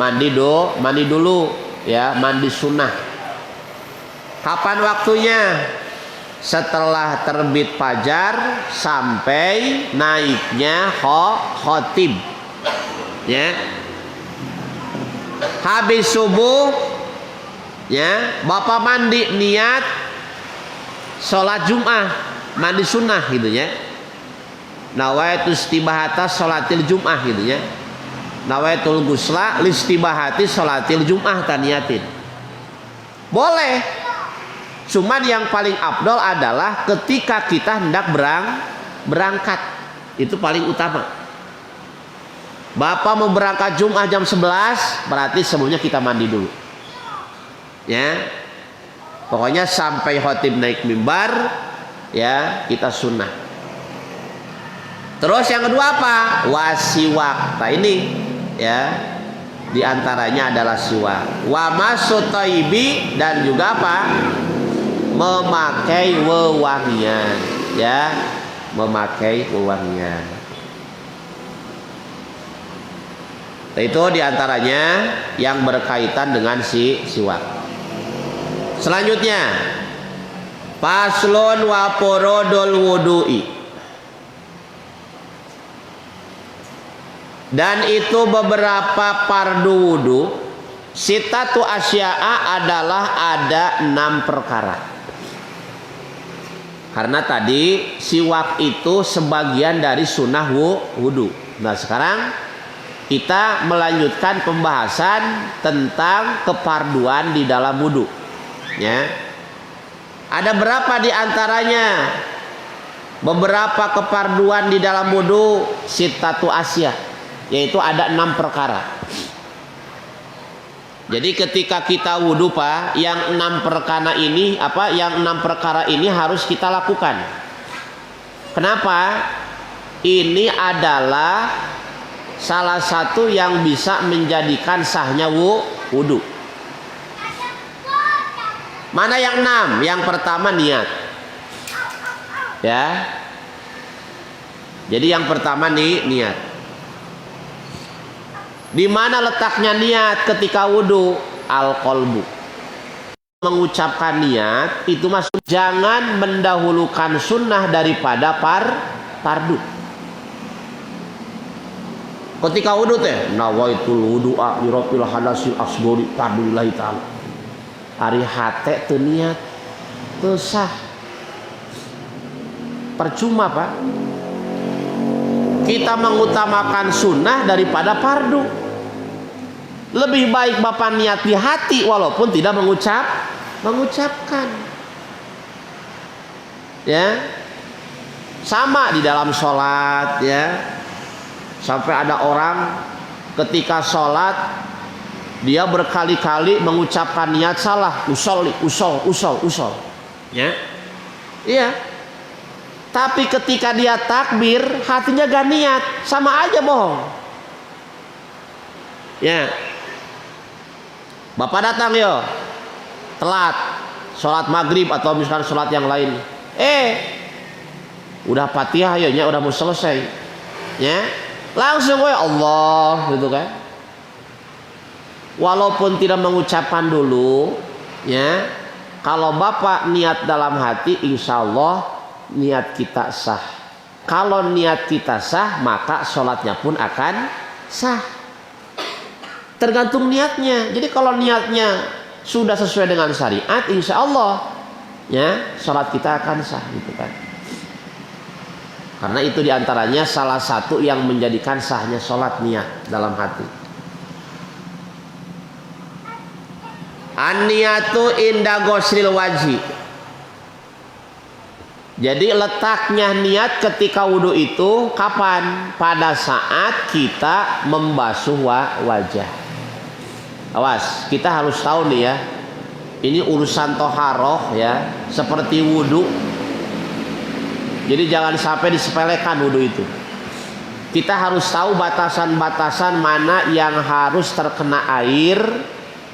Mandi dulu ya, mandi sunnah. Kapan waktunya? Setelah terbit fajar sampai naiknya khotib, ya. Habis subuh, ya, Bapak mandi niat sholat Jumat, mandi sunnah gitu ya. Nawaitu istibahata sholatil Jum'ah gitu ya. Nawaitul gusla listibahati sholatil Jum'ah taniyatin. Boleh. Cuman yang paling afdol adalah ketika kita hendak berangkat. Itu paling utama. Bapak mau berangkat Jum'ah jam 11, berarti sebelumnya kita mandi dulu. Ya. Pokoknya sampai khotib naik mimbar, ya, kita sunnah. Terus yang kedua apa? Wasiwak. Nah ini ya, diantaranya adalah siwak. Wa masutaibi, dan juga apa? Memakai wewangian, ya, memakai wewangian. Nah, itu diantaranya yang berkaitan dengan siwak. Selanjutnya, paslon wa porodol wudu'i. Dan itu beberapa fardu wudu. Sitatu asya'a adalah ada 6 perkara. Karena tadi siwak itu sebagian dari sunnah wudu. Nah sekarang kita melanjutkan pembahasan tentang kefarduan di dalam wudu, ya. Ada berapa di antaranya? Beberapa kefarduan di dalam wudu, sitatu asya', yaitu ada 6 perkara. Jadi ketika kita wudhu Pak, yang 6 perkara ini apa? Yang 6 perkara ini harus kita lakukan. Kenapa? Ini adalah salah satu yang bisa menjadikan sahnya wudhu. Mana yang 6? Yang pertama niat. Ya. Jadi yang pertama nih niat. Di mana letaknya niat ketika wudhu? Al-qalbu. Mengucapkan niat itu masuk. Jangan mendahulukan sunnah daripada fardu. Ketika wudhu teh, nawaitul wudu'a li rabbil hadasil asghari ta'ala ta'ala. Ari hate teu niat teu sah. Percuma Pak. Kita mengutamakan sunnah daripada fardu. Lebih baik Bapak niat di hati walaupun tidak mengucapkan. Ya. Sama di dalam sholat, ya. Sampai ada orang ketika sholat dia berkali-kali mengucapkan niat salah, usol. Ya. Iya. Tapi ketika dia takbir, hatinya gak niat, sama aja bohong. Ya. Bapak datang yo, telat, sholat maghrib atau misalkan sholat yang lain. Udah Fatihah ya, udah mau selesai. Ya, langsung we Allah gitu kan. Walaupun tidak mengucapkan dulu, ya. Kalau Bapak niat dalam hati, insya Allah niat kita sah. Kalau niat kita sah, maka sholatnya pun akan sah. Tergantung niatnya. Jadi kalau niatnya sudah sesuai dengan syariat, insya Allah, ya, sholat kita akan sah, gitu kan. Karena itu diantaranya salah satu yang menjadikan sahnya sholat niat dalam hati. An-niyatu inda ghuslil wajhi. Jadi letaknya niat ketika wudhu itu kapan? Pada saat kita membasuh wajah. Awas, kita harus tahu nih ya. Ini urusan toharoh ya, seperti wudhu. Jadi jangan sampai disepelekan wudhu itu. Kita harus tahu batasan-batasan mana yang harus terkena air,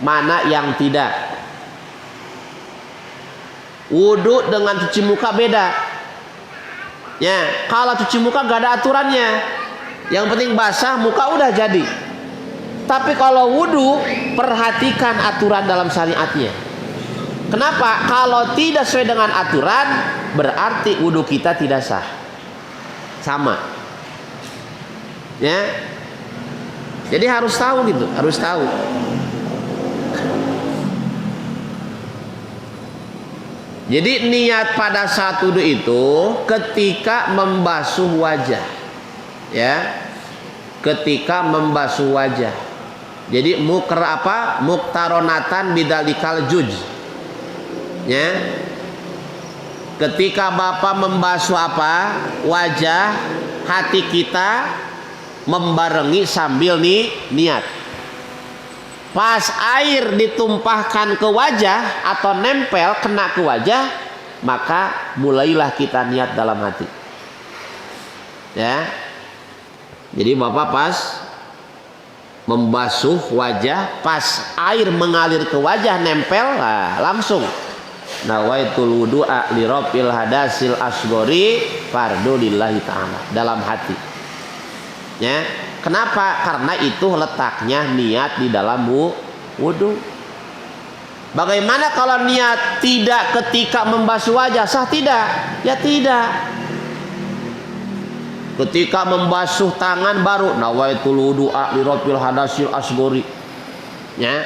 mana yang tidak. Wudhu dengan cuci muka beda. Ya, kalau cuci muka gak ada aturannya. Yang penting basah, muka udah jadi. Tapi kalau wudhu, perhatikan aturan dalam syariatnya. Kenapa? Kalau tidak sesuai dengan aturan, berarti wudhu kita tidak sah. Sama. Ya. Jadi harus tahu gitu, harus tahu. Jadi niat pada saat wudhu itu ketika membasuh wajah. Ya. Ketika membasuh wajah. Jadi muktaronatan bidalikal juj. Ya. Ketika Bapak membasuh apa? Wajah, hati kita membarengi sambil niat. Pas air ditumpahkan ke wajah atau nempel kena ke wajah, maka mulailah kita niat dalam hati. Ya. Jadi Bapak pas membasuh wajah, pas air mengalir ke wajah nempel, nah, langsung nawaitul wudu'a li rabbil hadasil asghari fardu lillahi ta'ala dalam hati. Ya. Kenapa? Karena itu letaknya niat di dalam wudu. Bagaimana kalau niat tidak ketika membasuh wajah? Sah tidak? Ya tidak. Ketika membasuh tangan baru nawaitul wudu'a li rabbil hadasil asghari. Ya.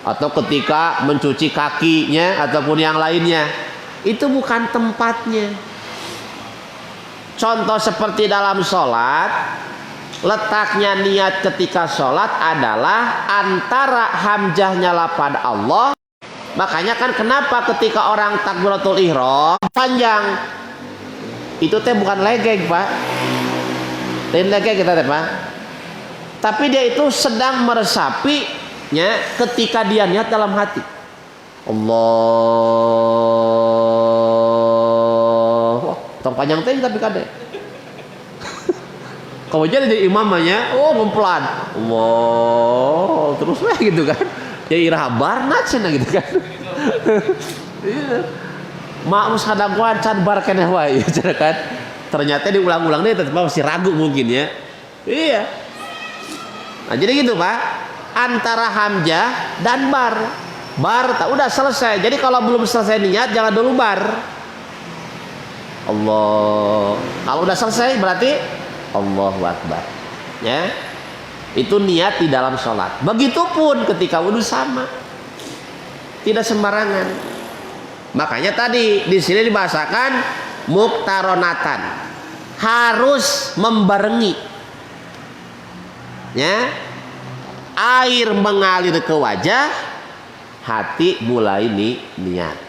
Atau ketika mencuci kakinya ataupun yang lainnya, itu bukan tempatnya. Contoh seperti dalam sholat, letaknya niat ketika sholat adalah antara hamzahnya lafaz Allah. Makanya kan kenapa ketika orang takbiratul ihram panjang, itu teh bukan legeng Pak, lain legeng kita teh Pak, tapi dia itu sedang meresapi ya, ketika dia niat dalam hati. Allah, tong panjang teh tapi kade. Kalau jadi imamnya, oh mempelan, Allah, terus lah gitu kan, ya irabar nacena gitu kan. Iya, mak kadang kuat can bar keneh wae, kan. Ternyata diulang-ulang deh, tetap masih ragu mungkin ya. Iya. Nah jadi gitu Pak, antara hamzah dan bar tak udah selesai. Jadi kalau belum selesai niat jangan dulu bar. Allah. Kalau udah selesai berarti Allahu Akbar. Ya. Itu niat di dalam sholat. Begitupun ketika wudhu sama. Tidak sembarangan. Makanya tadi di sini dibahasakan muktaronatan. Harus membarengi. Ya. Air mengalir ke wajah, hati mulai niat.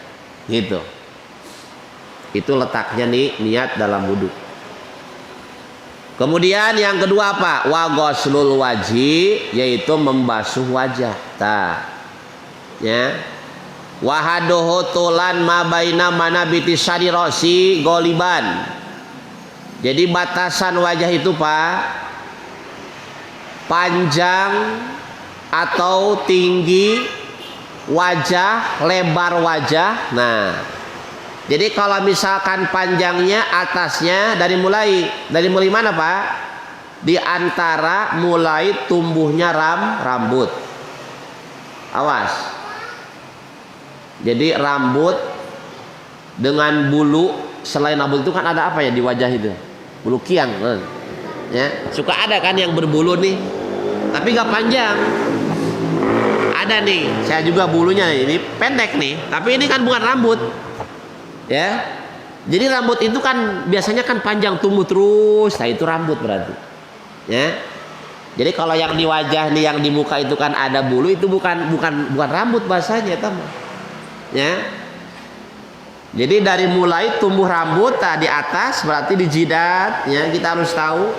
Gitu. Itu letaknya niat dalam wudhu. Kemudian yang kedua apa? Wa ghuslul wajhi, yaitu membasuh wajah. Ya. Wa haduhu tulan ma baina manabiti syarirosi goliban. Jadi batasan wajah itu Pak, panjang atau tinggi wajah, lebar wajah. Nah, jadi kalau misalkan panjangnya atasnya dari mulai mana Pak? Di antara mulai tumbuhnya rambut. Awas. Jadi rambut dengan bulu, selain rambut itu kan ada apa ya di wajah itu? Bulu kiang. Ya, suka ada kan yang berbulu nih, tapi gak panjang. Ada nih, saya juga bulunya ini pendek nih, tapi ini kan bukan rambut. Ya, jadi rambut itu kan biasanya kan panjang tumbuh terus, nah itu rambut berarti. Ya, jadi kalau yang di wajah nih, yang di muka itu kan ada bulu, itu bukan rambut bahasanya, teman. Ya, jadi dari mulai tumbuh rambut di atas berarti di jidat, ya kita harus tahu.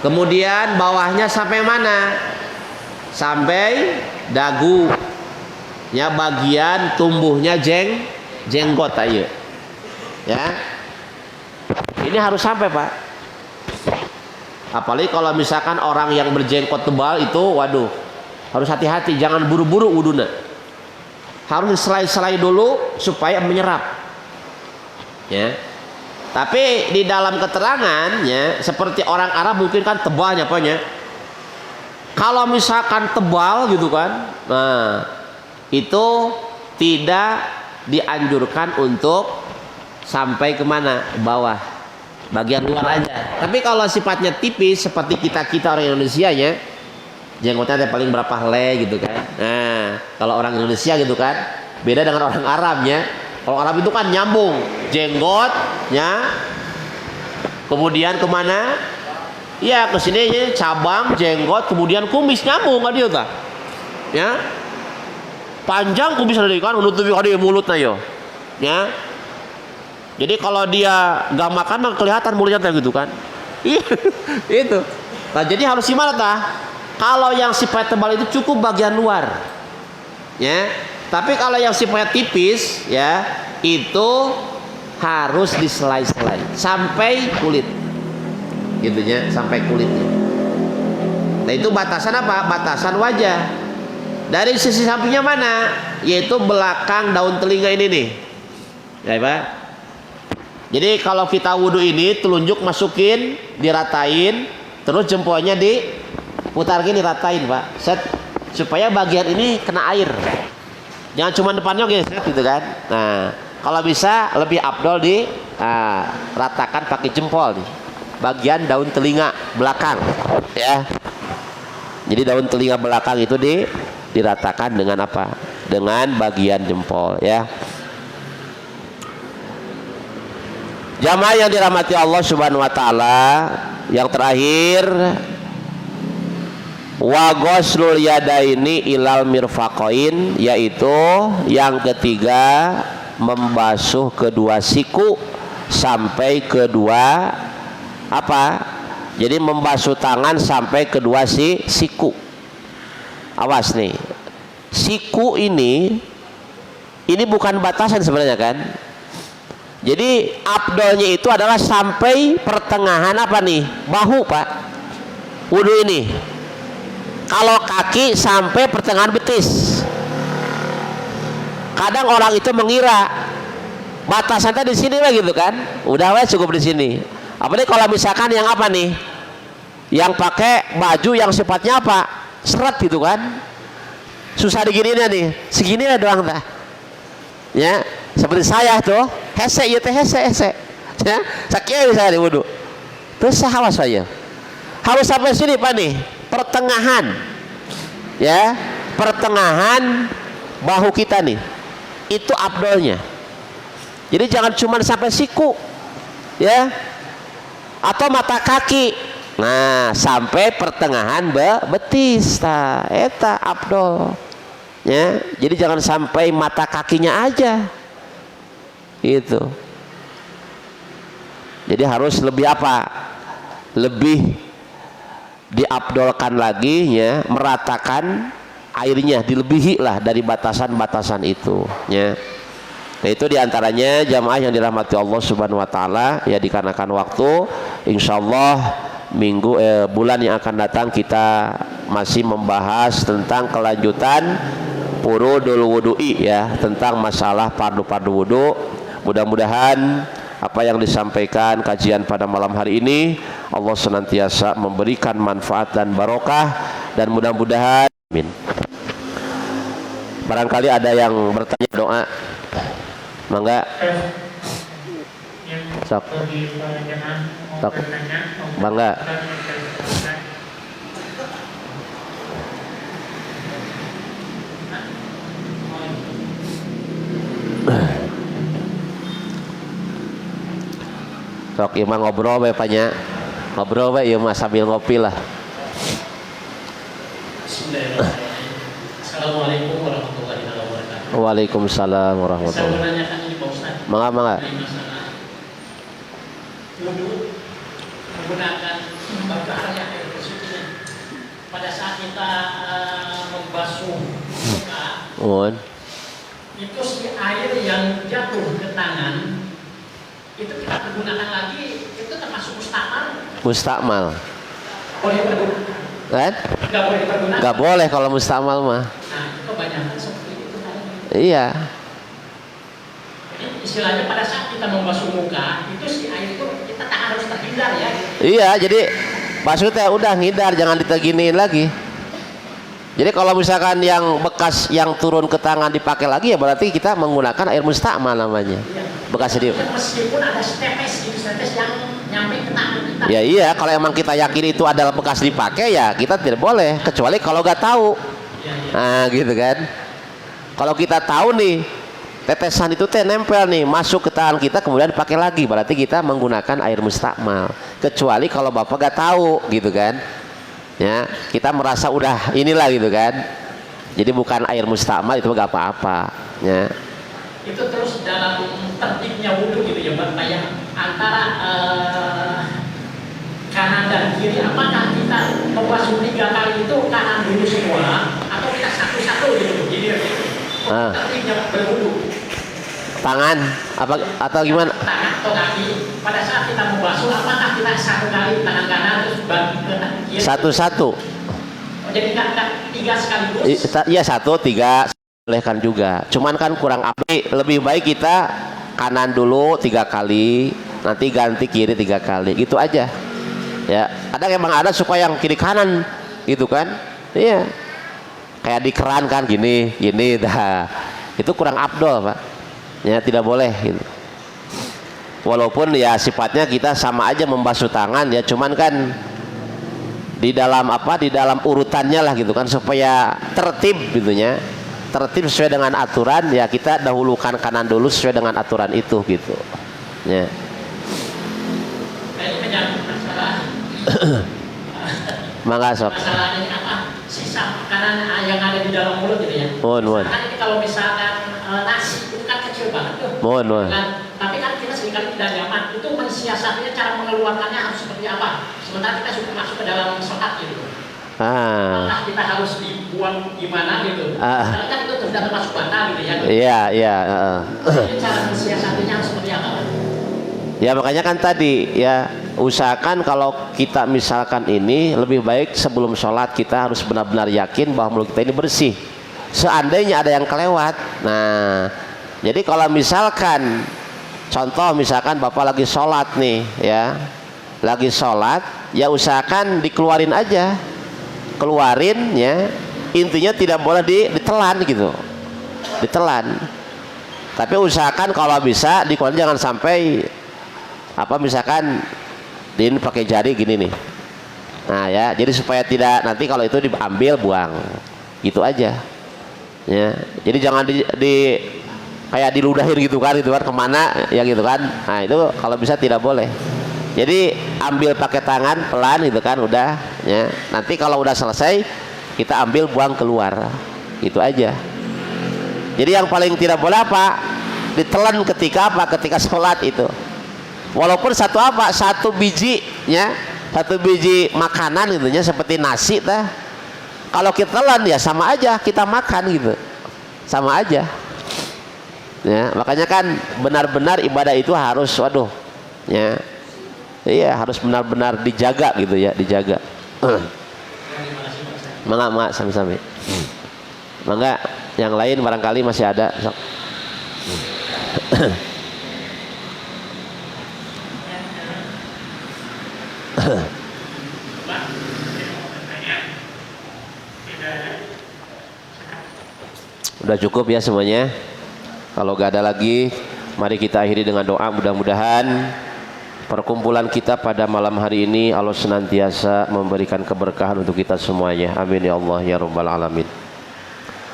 Kemudian bawahnya sampai mana? Sampai dagu. Ya, bagian tumbuhnya jenggot ayo. Ya. ini harus sampai Pak. Apalagi kalau misalkan orang yang berjenggot tebal itu, waduh, harus hati-hati, jangan buru-buru wuduna. Harus selai-selai dulu supaya menyerap. Ya. Tapi di dalam keterangannya seperti orang Arab mungkin kan tebalnya apanya. Kalau misalkan tebal gitu kan, nah itu tidak dianjurkan untuk sampai kemana? Bawah, bagian luar aja. Tapi kalau sifatnya tipis seperti kita orang Indonesia ya, jenggotnya paling berapa helai gitu kan. Nah kalau orang Indonesia gitu kan, beda dengan orang Arabnya. Kalau Arab itu kan nyambung jenggotnya, kemudian kemana? Ya ke sini ya, cabang jenggot, kemudian kumis nyambung kan dia tak? Ya, panjang kumis ada kan, menutupi ada mulutnya yo. Ya, jadi kalau dia nggak makan mah kelihatan mulutnya kayak gitu kan? Itu. Nah jadi harus gimana tah? Kalau yang sifat tebal itu cukup bagian luar, ya. Tapi kalau yang sifatnya tipis ya itu harus diselai-selai sampai kulit, gitu ya, sampai kulitnya. Nah itu batasan apa? Batasan wajah. Dari sisi sampingnya mana? Yaitu belakang daun telinga ini nih, ya Pak. Jadi kalau kita wudhu ini telunjuk masukin, diratain, terus jempolnya diputar gini, ratain Pak, set, supaya bagian ini kena air. Jangan cuma depannya guys, gitu kan. Nah, kalau bisa lebih afdol ratakan pakai jempol nih. Bagian daun telinga belakang, ya. Jadi daun telinga belakang itu diratakan dengan apa? Dengan bagian jempol, ya. Jamaah yang dirahmati Allah Subhanahu wa taala, yang terakhir wa ghuslul yadaini ilal mirfaqain, yaitu yang ketiga membasuh kedua siku sampai kedua apa? Jadi membasuh tangan sampai kedua siku. Awas nih. Siku ini bukan batasan sebenarnya kan? Jadi afdolnya itu adalah sampai pertengahan apa nih? Bahu Pak. Wudu ini. Kalau kaki sampai pertengahan betis. Kadang orang itu mengira batasannya di sini lah gitu kan. Udah wes cukup di sini. Apalagi kalau misalkan yang apa nih? Yang pakai baju yang sifatnya apa? Seret gitu kan. Susah digininya nih. Segini lah doang dah. Ya, seperti saya tuh, hese ya teh hese. Ya, sakit saya di wudu. Terus saya awas saja. Harus sampai sini Pak nih. Pertengahan, ya, pertengahan bahu kita nih, itu afdolnya. Jadi jangan cuma sampai siku, ya, atau mata kaki. Nah, sampai pertengahan betis, eta afdol, ya. Jadi jangan sampai mata kakinya aja, gitu. Jadi harus lebih apa? Lebih diabdolkan lagi ya, meratakan airnya, dilebihi lah dari batasan-batasan itu ya. Nah itu diantaranya jamaah yang dirahmati Allah Subhanahu wa taala ya, dikarenakan waktu insyaallah bulan yang akan datang kita masih membahas tentang kelanjutan furudul wudu'i ya, tentang masalah fardu-fardu wudu. Mudah-mudahan apa yang disampaikan kajian pada malam hari ini Allah senantiasa memberikan manfaat dan barokah, dan mudah-mudahan amin. Barangkali ada yang bertanya doa, mangga sok mangga. Sok imang ngobrol we Panya. Ngobrol we ieu mah sambil ngopi lah. Assalamualaikum warahmatullahi wabarakatuh. Waalaikumsalam warahmatullahi wabarakatuh. Saya menanyakan ini Pak Ustaz. Mangga. Wudu menggunakan bahaya air bersucinya. Pada saat kita membasuh muka, itu si air yang jatuh ke tangan itu kita pergunakan lagi, itu termasuk mustakmal. Mustakmal. Boleh pergunakan? Kan? Nggak boleh dipergunakan. Nggak boleh kalau mustakmal mah. Nah, itu kebanyakan seperti itu kan. Iya. Jadi istilahnya pada saat kita membasuh muka, itu si air itu kita tak harus terhindar ya. Iya, jadi maksudnya udah ngindar, jangan diteginiin lagi. Jadi kalau misalkan yang bekas yang turun ke tangan dipakai lagi ya berarti kita menggunakan air mustakmal namanya. Iya. Bekas di. Meskipun ada setetes gitu, setetes yang nyampe ke tangan kita. Ya iya, kalau emang kita yakin itu adalah bekas dipakai ya kita tidak boleh, kecuali kalau nggak tahu. Iya, iya. Nah gitu kan. Kalau kita tahu nih tetesan itu teh nempel nih masuk ke tangan kita kemudian dipakai lagi, berarti kita menggunakan air mustakmal. Kecuali kalau bapak nggak tahu gitu kan. Ya kita merasa udah inilah gitu kan. Jadi bukan air mustakmal itu nggak apa-apa. Ya. Itu terus dalam tertibnya wudhu gitu ya Bapak ya, antara kanan dan kiri, apakah kita membasuh 3 kali itu kanan dulu semua atau kita satu-satu gitu jadi tertibnya berwudhu tangan apa atau gimana tangan atau kaki pada saat kita membasuh, apakah kita 1 kali tangan kanan terus bagi ke tangan kiri satu-satu? jadi nggak 3 sekaligus? Iya 1, 3 bolehkan juga, cuman kan kurang apik, lebih baik kita kanan dulu 3 kali, nanti ganti kiri 3 kali, gitu aja ya. Emang ada suka yang kiri kanan gitu kan, iya kayak di keran kan gini dah, itu kurang afdol Pak ya, tidak boleh gitu. Walaupun ya sifatnya kita sama aja membasuh tangan ya, cuman kan di dalam urutannya lah gitu kan, supaya tertib gitunya, tertib sesuai dengan aturan ya, kita dahulukan kanan dulu sesuai dengan aturan itu gitu ya. Mangga sok. Masalahnya apa? Sisa makanan yang ada di dalam mulut gitu ya. Mohon. Kan ini kalau misalkan nasi itu kan kecil banget tuh. Mohon. Tapi kan kita seringkali tidak nyaman. Itu mensiasatinya, cara mengeluarkannya harus seperti apa? Sementara kita sudah masuk ke dalam sholat gitu. Apakah kita harus dibuang gimana gitu? Karena kan itu sudah termasuk batal gitu ya. Iya. Jadi cara mensiasatinya harus seperti apa? Ya makanya kan tadi ya, usahakan kalau kita misalkan ini lebih baik sebelum sholat kita harus benar-benar yakin bahwa mulut kita ini bersih. Seandainya ada yang kelewat, nah jadi kalau misalkan contoh misalkan bapak lagi sholat nih ya, lagi sholat ya usahakan dikeluarin aja, keluarin ya, intinya tidak boleh ditelan gitu, ditelan. Tapi usahakan kalau bisa dikeluarin, jangan sampai misalkan ini pakai jari gini nih, nah ya, jadi supaya tidak nanti kalau itu diambil buang gitu aja ya. Jadi jangan kayak diludahin gitu kan kemana ya gitu kan. Nah itu kalau bisa tidak boleh. Jadi ambil pakai tangan pelan gitu kan, udah ya. Nanti kalau udah selesai kita ambil buang keluar, gitu aja. Jadi yang paling tidak boleh ditelan ketika sholat itu. Walaupun satu biji ya, satu biji makanan gitu ya, seperti nasi dah. Kalau kita telan ya sama aja kita makan gitu, sama aja. Ya, makanya kan benar-benar ibadah itu harus ya. Iya, harus benar-benar dijaga gitu ya, dijaga. Mangga sami-sami. Mangga, yang lain barangkali masih ada. Sok. Udah cukup ya semuanya. Kalau gak ada lagi, mari kita akhiri dengan doa. Mudah-mudahan perkumpulan kita pada malam hari ini Allah senantiasa memberikan keberkahan untuk kita semuanya. Amin ya Allah ya rabbal alamin.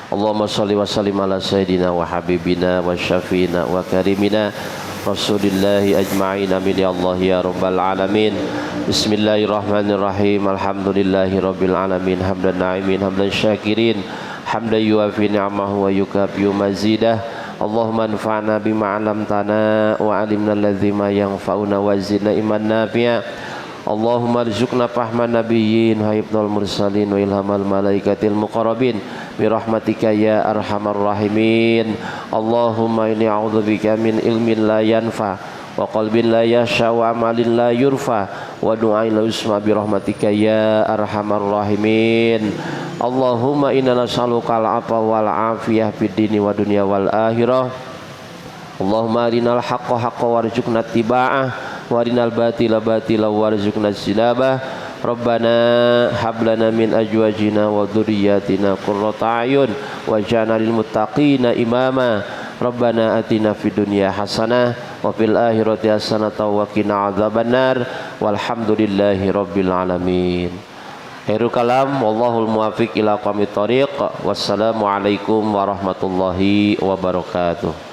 Allahumma sholli wa sallim ala sayyidina wa habibina wa syafiina wa karimina Rasulillahi ajma'in. Amin ya Allah ya rabbal alamin. Bismillahirrahmanirrahim. Alhamdulillahi rabbil alamin. Hamdan na'imin, hamdan syakirin, hamdan yuafi ni'amahu wa yukafi'u mazidah. Allahumma anfa'na bima 'allamtana wa 'allimna alladzi ma yanfa'una wa zidna iman nafi'a. Allahumma arzuqna fahman nabiyyin wa hifdzal mursalin wa ilhamal malaikatil muqarrabin bi rahmatika ya arhamar rahimin. Allahumma inni a'udzubika min ilmin la yanfa wa qalbin la yasha wa amalin la yurfa wa du'ain la yusma bi rahmatika ya arhamar rahimin. Allahumma inna nas'aluka al-'afwa wal 'afiyah fid dini wa dunya wal akhirah. Allahumma arinal haqqa haqqan warzuqna ittiba'ah wa arinal batila batila warzuqna ijtinabah. Rabbana hab lana min azwajina wa dhurriyyatina qurrata a'yun waj'alna lil muttaqina imama. Rabbana atina fid dunya hasanah wa fil akhirati hasanah wa qina adzabannar walhamdulillahi rabbil alamin. Khairul kalam wallahul muwaffiq ila aqwamit thoriq. Wassalamu alaikum warahmatullahi wabarakatuh.